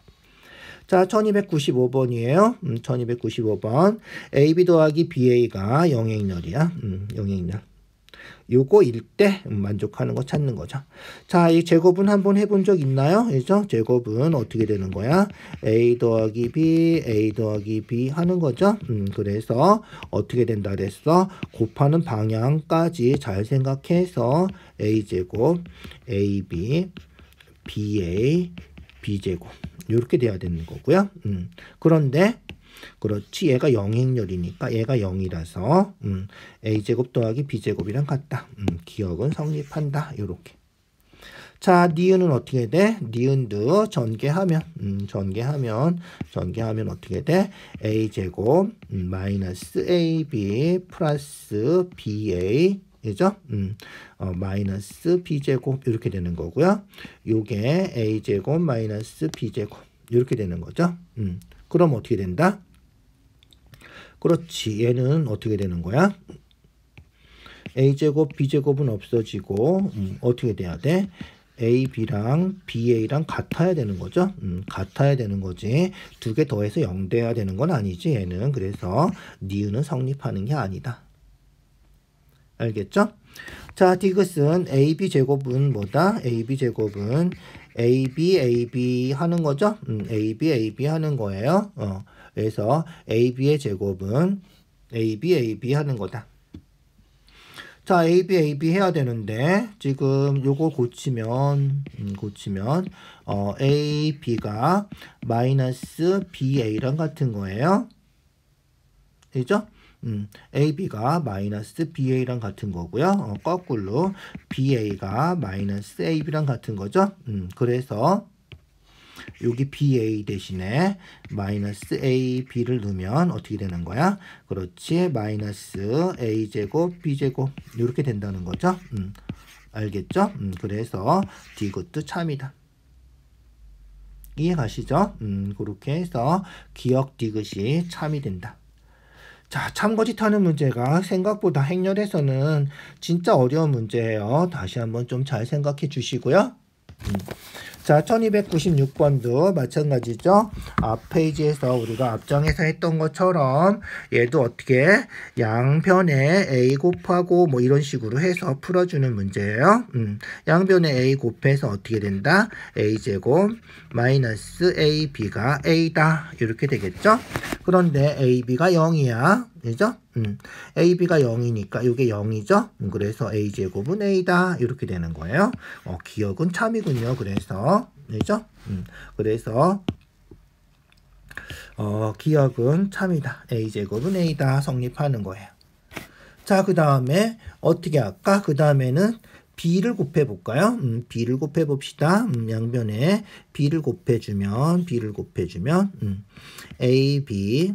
자, 1295번이에요. 1295번. AB 더하기 BA가 영행렬이야. 영행렬. 요거일 때 만족하는 거 찾는 거죠. 자, 이 제곱은 한번 해본 적 있나요? 그죠? 제곱은 어떻게 되는 거야? A 더하기 B 하는 거죠. 그래서 어떻게 된다 그랬어? 곱하는 방향까지 잘 생각해서 A제곱, AB, BA, B제곱 이렇게 돼야 되는 거고요. 그런데 그렇지 얘가 영행렬이니까 얘가 0이라서 A제곱 더하기 B제곱이랑 같다. 기억은 성립한다. 요렇게. 자, 니은은 어떻게 돼? 니은도 전개하면 어떻게 돼? A제곱 마이너스 AB 플러스 BA 그죠? 마이너스 B제곱 이렇게 되는 거고요. 요게 A제곱 마이너스 B제곱 이렇게 되는 거죠. 그럼 어떻게 된다? 그렇지. 얘는 어떻게 되는 거야? A제곱 B제곱은 없어지고 어떻게 돼야 돼? AB랑 BA랑 같아야 되는 거죠. 같아야 되는 거지. 두 개 더해서 0 돼야 되는 건 아니지 얘는. 그래서 니은은 성립하는 게 아니다. 알겠죠? 자, 디귿은 AB제곱은 뭐다? AB제곱은 AB 하는 거죠? AB 하는 거예요. 그래서 AB의 제곱은 AB 하는 거다. 자, AB 해야 되는데 지금 요거 고치면 AB가 마이너스 BA랑 같은 거예요. 그죠? AB가 마이너스 BA랑 같은 거고요. 거꾸로 BA가 마이너스 AB랑 같은 거죠. 그래서 여기 BA 대신에 마이너스 AB를 넣으면 어떻게 되는 거야? 그렇지. 마이너스 A제곱 B제곱 이렇게 된다는 거죠. 알겠죠? 그래서 디귿도 참이다. 이해 가시죠? 그렇게 해서 기억 디귿이 참이 된다. 자, 참거짓 하는 문제가 생각보다 행렬에서는 진짜 어려운 문제예요. 다시 한번 좀 잘 생각해 주시고요. 자, 1296번도 마찬가지죠. 앞 페이지에서 우리가 앞장에서 했던 것처럼 얘도 어떻게 양변에 A 곱하고 뭐 이런 식으로 해서 풀어주는 문제예요. 양변에 A 곱해서 어떻게 된다? A제곱 마이너스 AB가 A다. 이렇게 되겠죠? 그런데 AB가 0이야. 그죠? AB가 0이니까 이게 0이죠? 그래서 A제곱은 A다. 이렇게 되는 거예요. 기억은 참이군요. 그래서 그죠? 그래서 기억은 참이다. A제곱은 A다. 성립하는 거예요. 자, 그 다음에 어떻게 할까? 그 다음에는 b를 곱해볼까요? b를 곱해봅시다. 양변에 b를 곱해주면 ab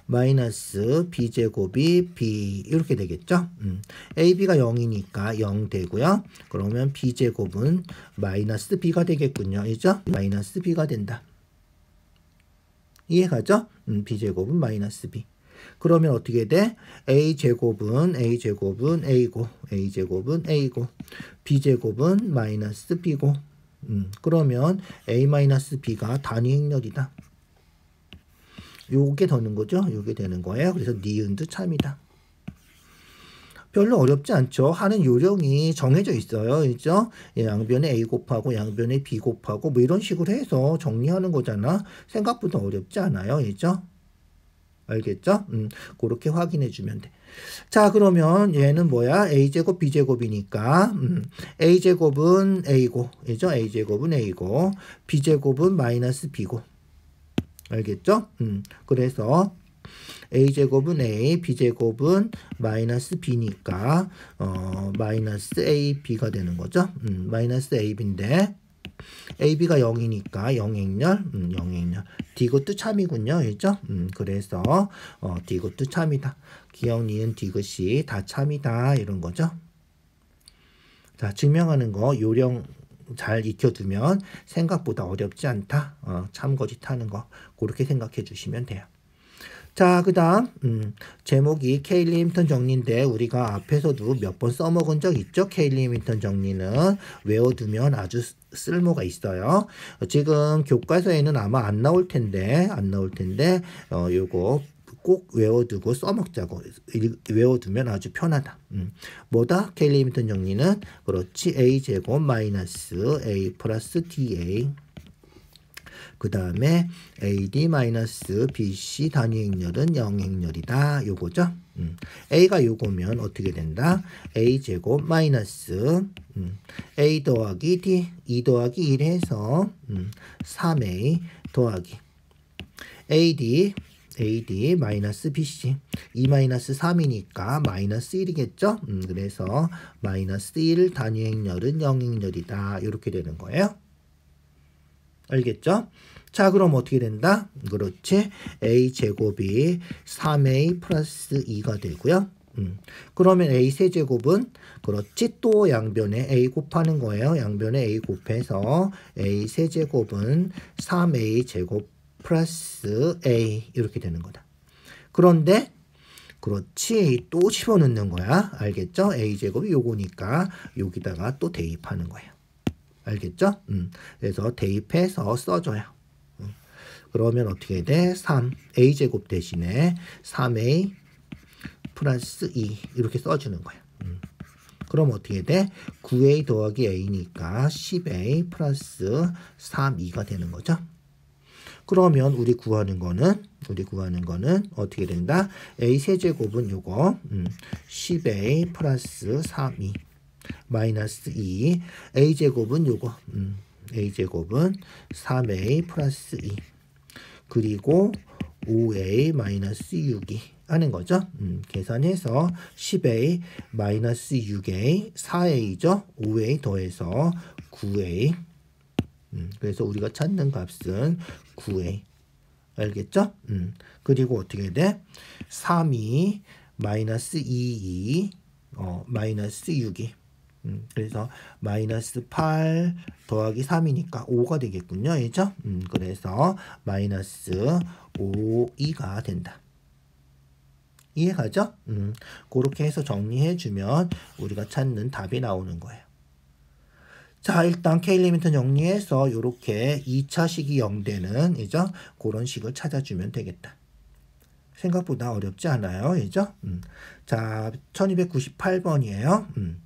마이너스 b제곱이 b 이렇게 되겠죠. ab가 0이니까 0 되고요. 그러면 b제곱은 마이너스 b가 되겠군요. 이죠? 마이너스 b가 된다. 이해가죠? b제곱은 마이너스 b. 그러면 어떻게 돼? a제곱은 a고 b제곱은 마이너스 b고 그러면 a-b가 단위 행렬이다. 요게 되는 거죠. 요게 되는 거예요. 그래서 니은도 참이다. 별로 어렵지 않죠. 하는 요령이 정해져 있어요. 그죠? 양변에 a 곱하고 양변에 b 곱하고 뭐 이런 식으로 해서 정리하는 거잖아. 생각보다 어렵지 않아요. 그죠? 알겠죠? 그렇게 확인해 주면 돼. 자, 그러면 얘는 뭐야? a제곱 b제곱이니까 a제곱은 a고, 그죠? a제곱은 a고 b제곱은 마이너스 b고. 알겠죠? 그래서 a제곱은 a, b제곱은 마이너스 b니까 마이너스 ab가 되는 거죠. 마이너스 ab인데 ab가 0이니까 0행렬, 0행렬. 디귿도 참이군요. 그죠? 그래서 디귿도 참이다. 기억, 니은, 디귿이 다 참이다. 이런 거죠. 자, 증명하는 거 요령 잘 익혀두면 생각보다 어렵지 않다. 참거짓 하는 거 그렇게 생각해 주시면 돼요. 자, 그 다음 제목이 케일리 힘턴 정리인데 우리가 앞에서도 몇 번 써먹은 적 있죠. 케일리 힘턴 정리는 외워두면 아주 쓸모가 있어요. 지금 교과서에는 아마 안 나올 텐데 요거 꼭 외워두고 써먹자고. 외워두면 아주 편하다. 뭐다? 케일리 힘턴 정리는 그렇지. a제곱 마이너스 a 플러스 da 그 다음에 AD 마이너스 BC 단위 행렬은 0행렬이다. 요거죠. A가 요거면 어떻게 된다? A제곱 마이너스 A 더하기 D 2 더하기 1 해서 3A 더하기 AD 마이너스 BC 2 마이너스 3이니까 마이너스 1이겠죠? 그래서 마이너스 1 단위 행렬은 0행렬이다. 이렇게 되는 거예요. 알겠죠? 자, 그럼 어떻게 된다? 그렇지. a제곱이 3a 플러스 2가 되고요. 그러면 a 세제곱은 그렇지. 또 양변에 a 곱하는 거예요. 양변에 a 곱해서 a 세제곱은 3a 제곱 플러스 a 이렇게 되는 거다. 그런데 그렇지. 또 집어넣는 거야. 알겠죠? a제곱이 요거니까 여기다가 또 대입하는 거예요. 알겠죠? 그래서 대입해서 써줘요. 그러면 어떻게 돼? 3 a제곱 대신에 3a 플러스 2 이렇게 써주는 거야. 그럼 어떻게 돼? 9a 더하기 a니까 10a 플러스 3, 2가 되는 거죠. 그러면 우리 구하는 거는 어떻게 된다? a 세제곱은 요거 10a 플러스 3, 2 마이너스 2 a제곱은 요거 a제곱은 3a 플러스 2 그리고 5a 마이너스 6이 하는 거죠. 계산해서 10a 마이너스 6a 4a죠. 5a 더해서 9a 그래서 우리가 찾는 값은 9a 알겠죠? 그리고 어떻게 돼? 3이 마이너스 2이 마이너스 6이 그래서 마이너스 8 더하기 3이니까 5가 되겠군요. 그죠? 그래서 마이너스 5, 2가 된다. 이해가죠? 그렇게 해서 정리해주면 우리가 찾는 답이 나오는 거예요. 자, 일단 K리미터 정리해서 이렇게 2차 식이 0되는 그죠? 그런 식을 찾아주면 되겠다. 생각보다 어렵지 않아요. 그죠? 자, 1298번이에요.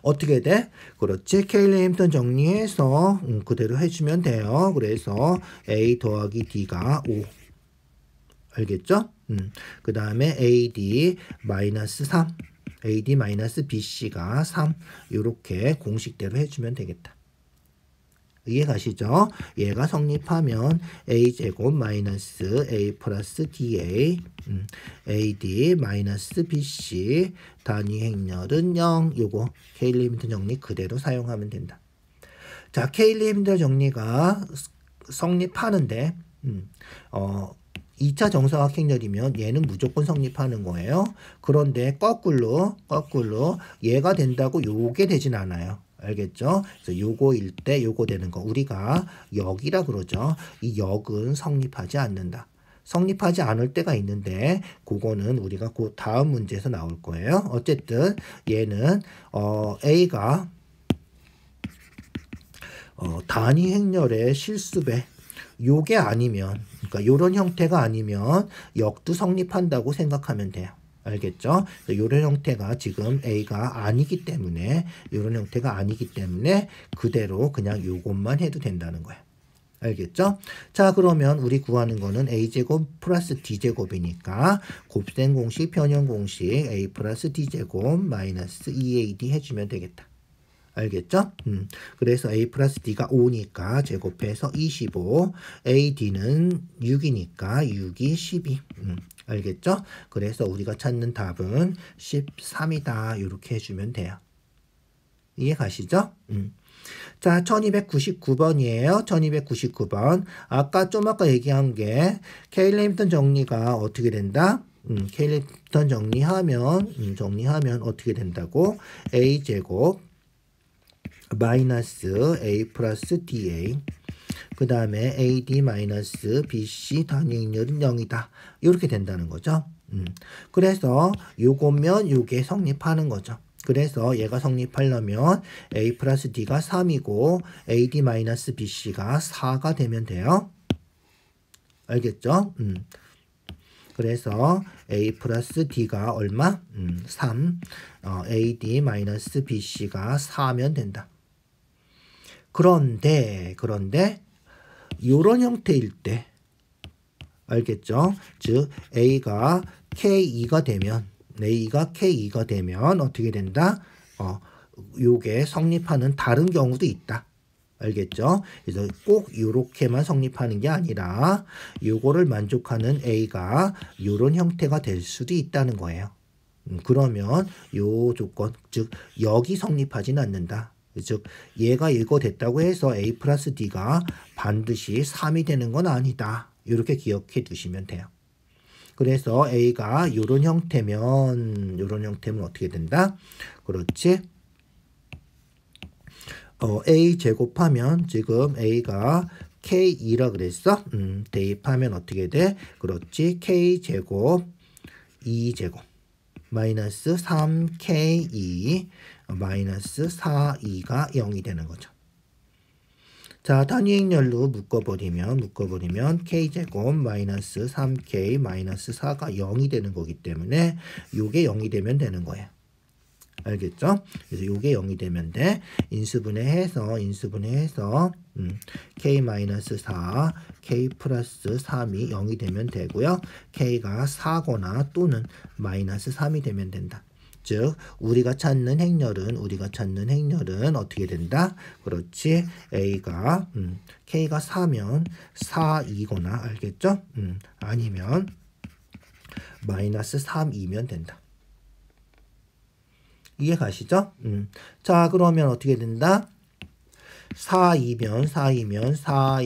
어떻게 돼? 그렇지. K리미터 정리해서 그대로 해주면 돼요. 그래서 A 더하기 D가 5. 알겠죠? 그 다음에 AD 마이너스 3. AD 마이너스 BC가 3. 이렇게 공식대로 해주면 되겠다. 이해가시죠? 얘가 성립하면 a제곱 마이너스 a 플러스 da ad 마이너스 bc 단위 행렬은 0. 요거 케일리미터 정리 그대로 사용하면 된다. 자, 케일리미터 정리가 성립하는데 2차 정사각 행렬이면 얘는 무조건 성립하는 거예요. 그런데 거꾸로 얘가 된다고 요게 되진 않아요. 알겠죠? 그래서 요거일 때 요거 되는 거 우리가 역이라 그러죠. 이 역은 성립하지 않는다. 성립하지 않을 때가 있는데 그거는 우리가 그 다음 문제에서 나올 거예요. 어쨌든 얘는 A가 단위 행렬의 실수배 요게 아니면 그러니까 요런 형태가 아니면 역도 성립한다고 생각하면 돼요. 알겠죠? 요런 형태가 지금 A가 아니기 때문에 요런 형태가 아니기 때문에 그대로 그냥 요것만 해도 된다는 거예요. 알겠죠? 자, 그러면 우리 구하는 거는 a제곱 플러스 d제곱이니까 곱셈 공식, 변형 공식 a 플러스 d제곱 마이너스 2ad 해주면 되겠다. 알겠죠? 그래서 a 플러스 d가 5니까 제곱해서 25, ad는 6이니까 6이 12. 알겠죠? 그래서 우리가 찾는 답은 13이다. 이렇게 해주면 돼요. 이해 가시죠? 자, 1299번이에요. 1299번. 아까 얘기한 게 케일리미터 정리가 어떻게 된다? 케일리미터 정리하면 어떻게 된다고? a제곱 마이너스 a 플러스 da 그 다음에 ad 마이너스 bc 단위 행렬은 0이다. 이렇게 된다는 거죠. 그래서 요거면 요게 성립하는 거죠. 그래서 얘가 성립하려면 a 플러스 d가 3이고 ad 마이너스 bc가 4가 되면 돼요. 알겠죠? 그래서 a 플러스 d가 얼마? 3. ad 마이너스 bc가 4면 된다. 그런데 요런 형태일 때 알겠죠? 즉 a가 k2가 되면 어떻게 된다? 요게 성립하는 다른 경우도 있다. 알겠죠? 그래서 꼭 요렇게만 성립하는 게 아니라 요거를 만족하는 a가 요런 형태가 될 수도 있다는 거예요. 그러면 요 조건, 즉 여기 성립하진 않는다. 즉 얘가 이거 됐다고 해서 a 플러스 d가 반드시 3이 되는 건 아니다. 이렇게 기억해 두시면 돼요. 그래서 a가 요런 형태면 어떻게 된다? 그렇지? a 제곱하면 지금 a가 k2라 그랬어? 대입하면 어떻게 돼? 그렇지? k 제곱 2제곱 마이너스 3k2 마이너스 4, 2가 0이 되는 거죠. 자, 단위 행렬로 묶어버리면 k제곱 마이너스 3k 마이너스 4가 0이 되는 거기 때문에 요게 0이 되면 되는 거예요. 알겠죠? 그래서 요게 0이 되면 돼. 인수분해해서 k 마이너스 4, k 플러스 3이 0이 되면 되고요. k가 4거나 또는 마이너스 3이 되면 된다. 즉 우리가 찾는 행렬은 어떻게 된다? 그렇지. a가 k가 4면 4이거나 알겠죠? 아니면 마이너스 3이면 된다. 이해 가시죠? 자, 그러면 어떻게 된다? 4이면 4,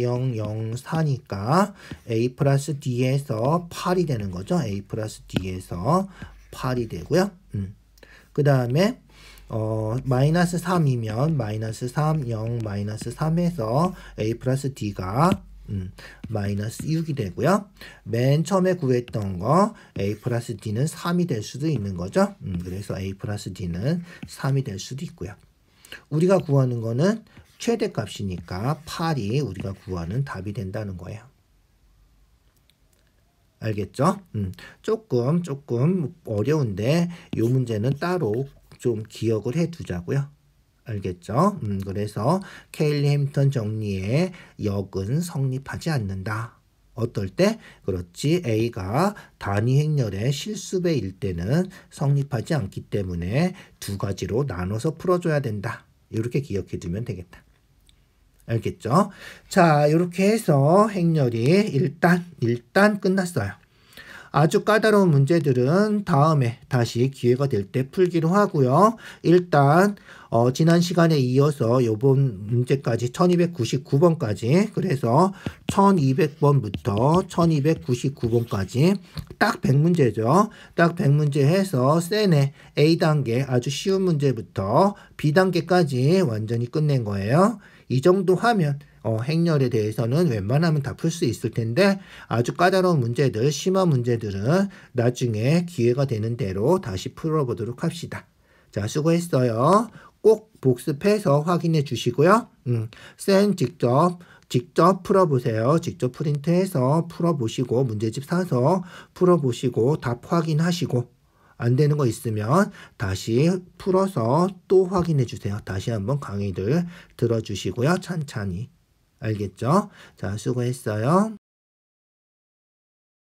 0, 0, 4니까 a 플러스 d에서 8이 되는 거죠. a 플러스 d에서 8이 되고요. 그 다음에 마이너스 3이면 마이너스 3, 0, 마이너스 3에서 a 플러스 d가 마이너스 6이 되고요. 맨 처음에 구했던 거 a 플러스 d는 3이 될 수도 있는 거죠. 그래서 a 플러스 d는 3이 될 수도 있고요. 우리가 구하는 거는 최대값이니까 8이 우리가 구하는 답이 된다는 거예요. 알겠죠? 조금 어려운데 이 문제는 따로 좀 기억을 해 두자고요. 알겠죠? 그래서 케일리-햄ilton 정리의 역은 성립하지 않는다. 어떨 때? 그렇지. A가 단위 행렬의 실수배일 때는 성립하지 않기 때문에 두 가지로 나눠서 풀어줘야 된다. 이렇게 기억해 두면 되겠다. 알겠죠? 자, 이렇게 해서 행렬이 일단 끝났어요. 아주 까다로운 문제들은 다음에 다시 기회가 될 때 풀기로 하고요. 일단 지난 시간에 이어서 요번 문제까지 1299번까지 그래서 1200번부터 1299번까지 딱 100문제죠. 딱 100문제 해서 세네 A단계 아주 쉬운 문제부터 B단계까지 완전히 끝낸 거예요. 이 정도 하면 행렬에 대해서는 웬만하면 다 풀 수 있을 텐데 아주 까다로운 문제들, 심한 문제들은 나중에 기회가 되는 대로 다시 풀어보도록 합시다. 자, 수고했어요. 꼭 복습해서 확인해 주시고요. 쌤 직접 풀어보세요. 직접 프린트해서 풀어보시고 문제집 사서 풀어보시고 답 확인하시고 안 되는 거 있으면 다시 풀어서 또 확인해 주세요. 다시 한번 강의들 들어주시고요. 찬찬히. 알겠죠? 자, 수고했어요.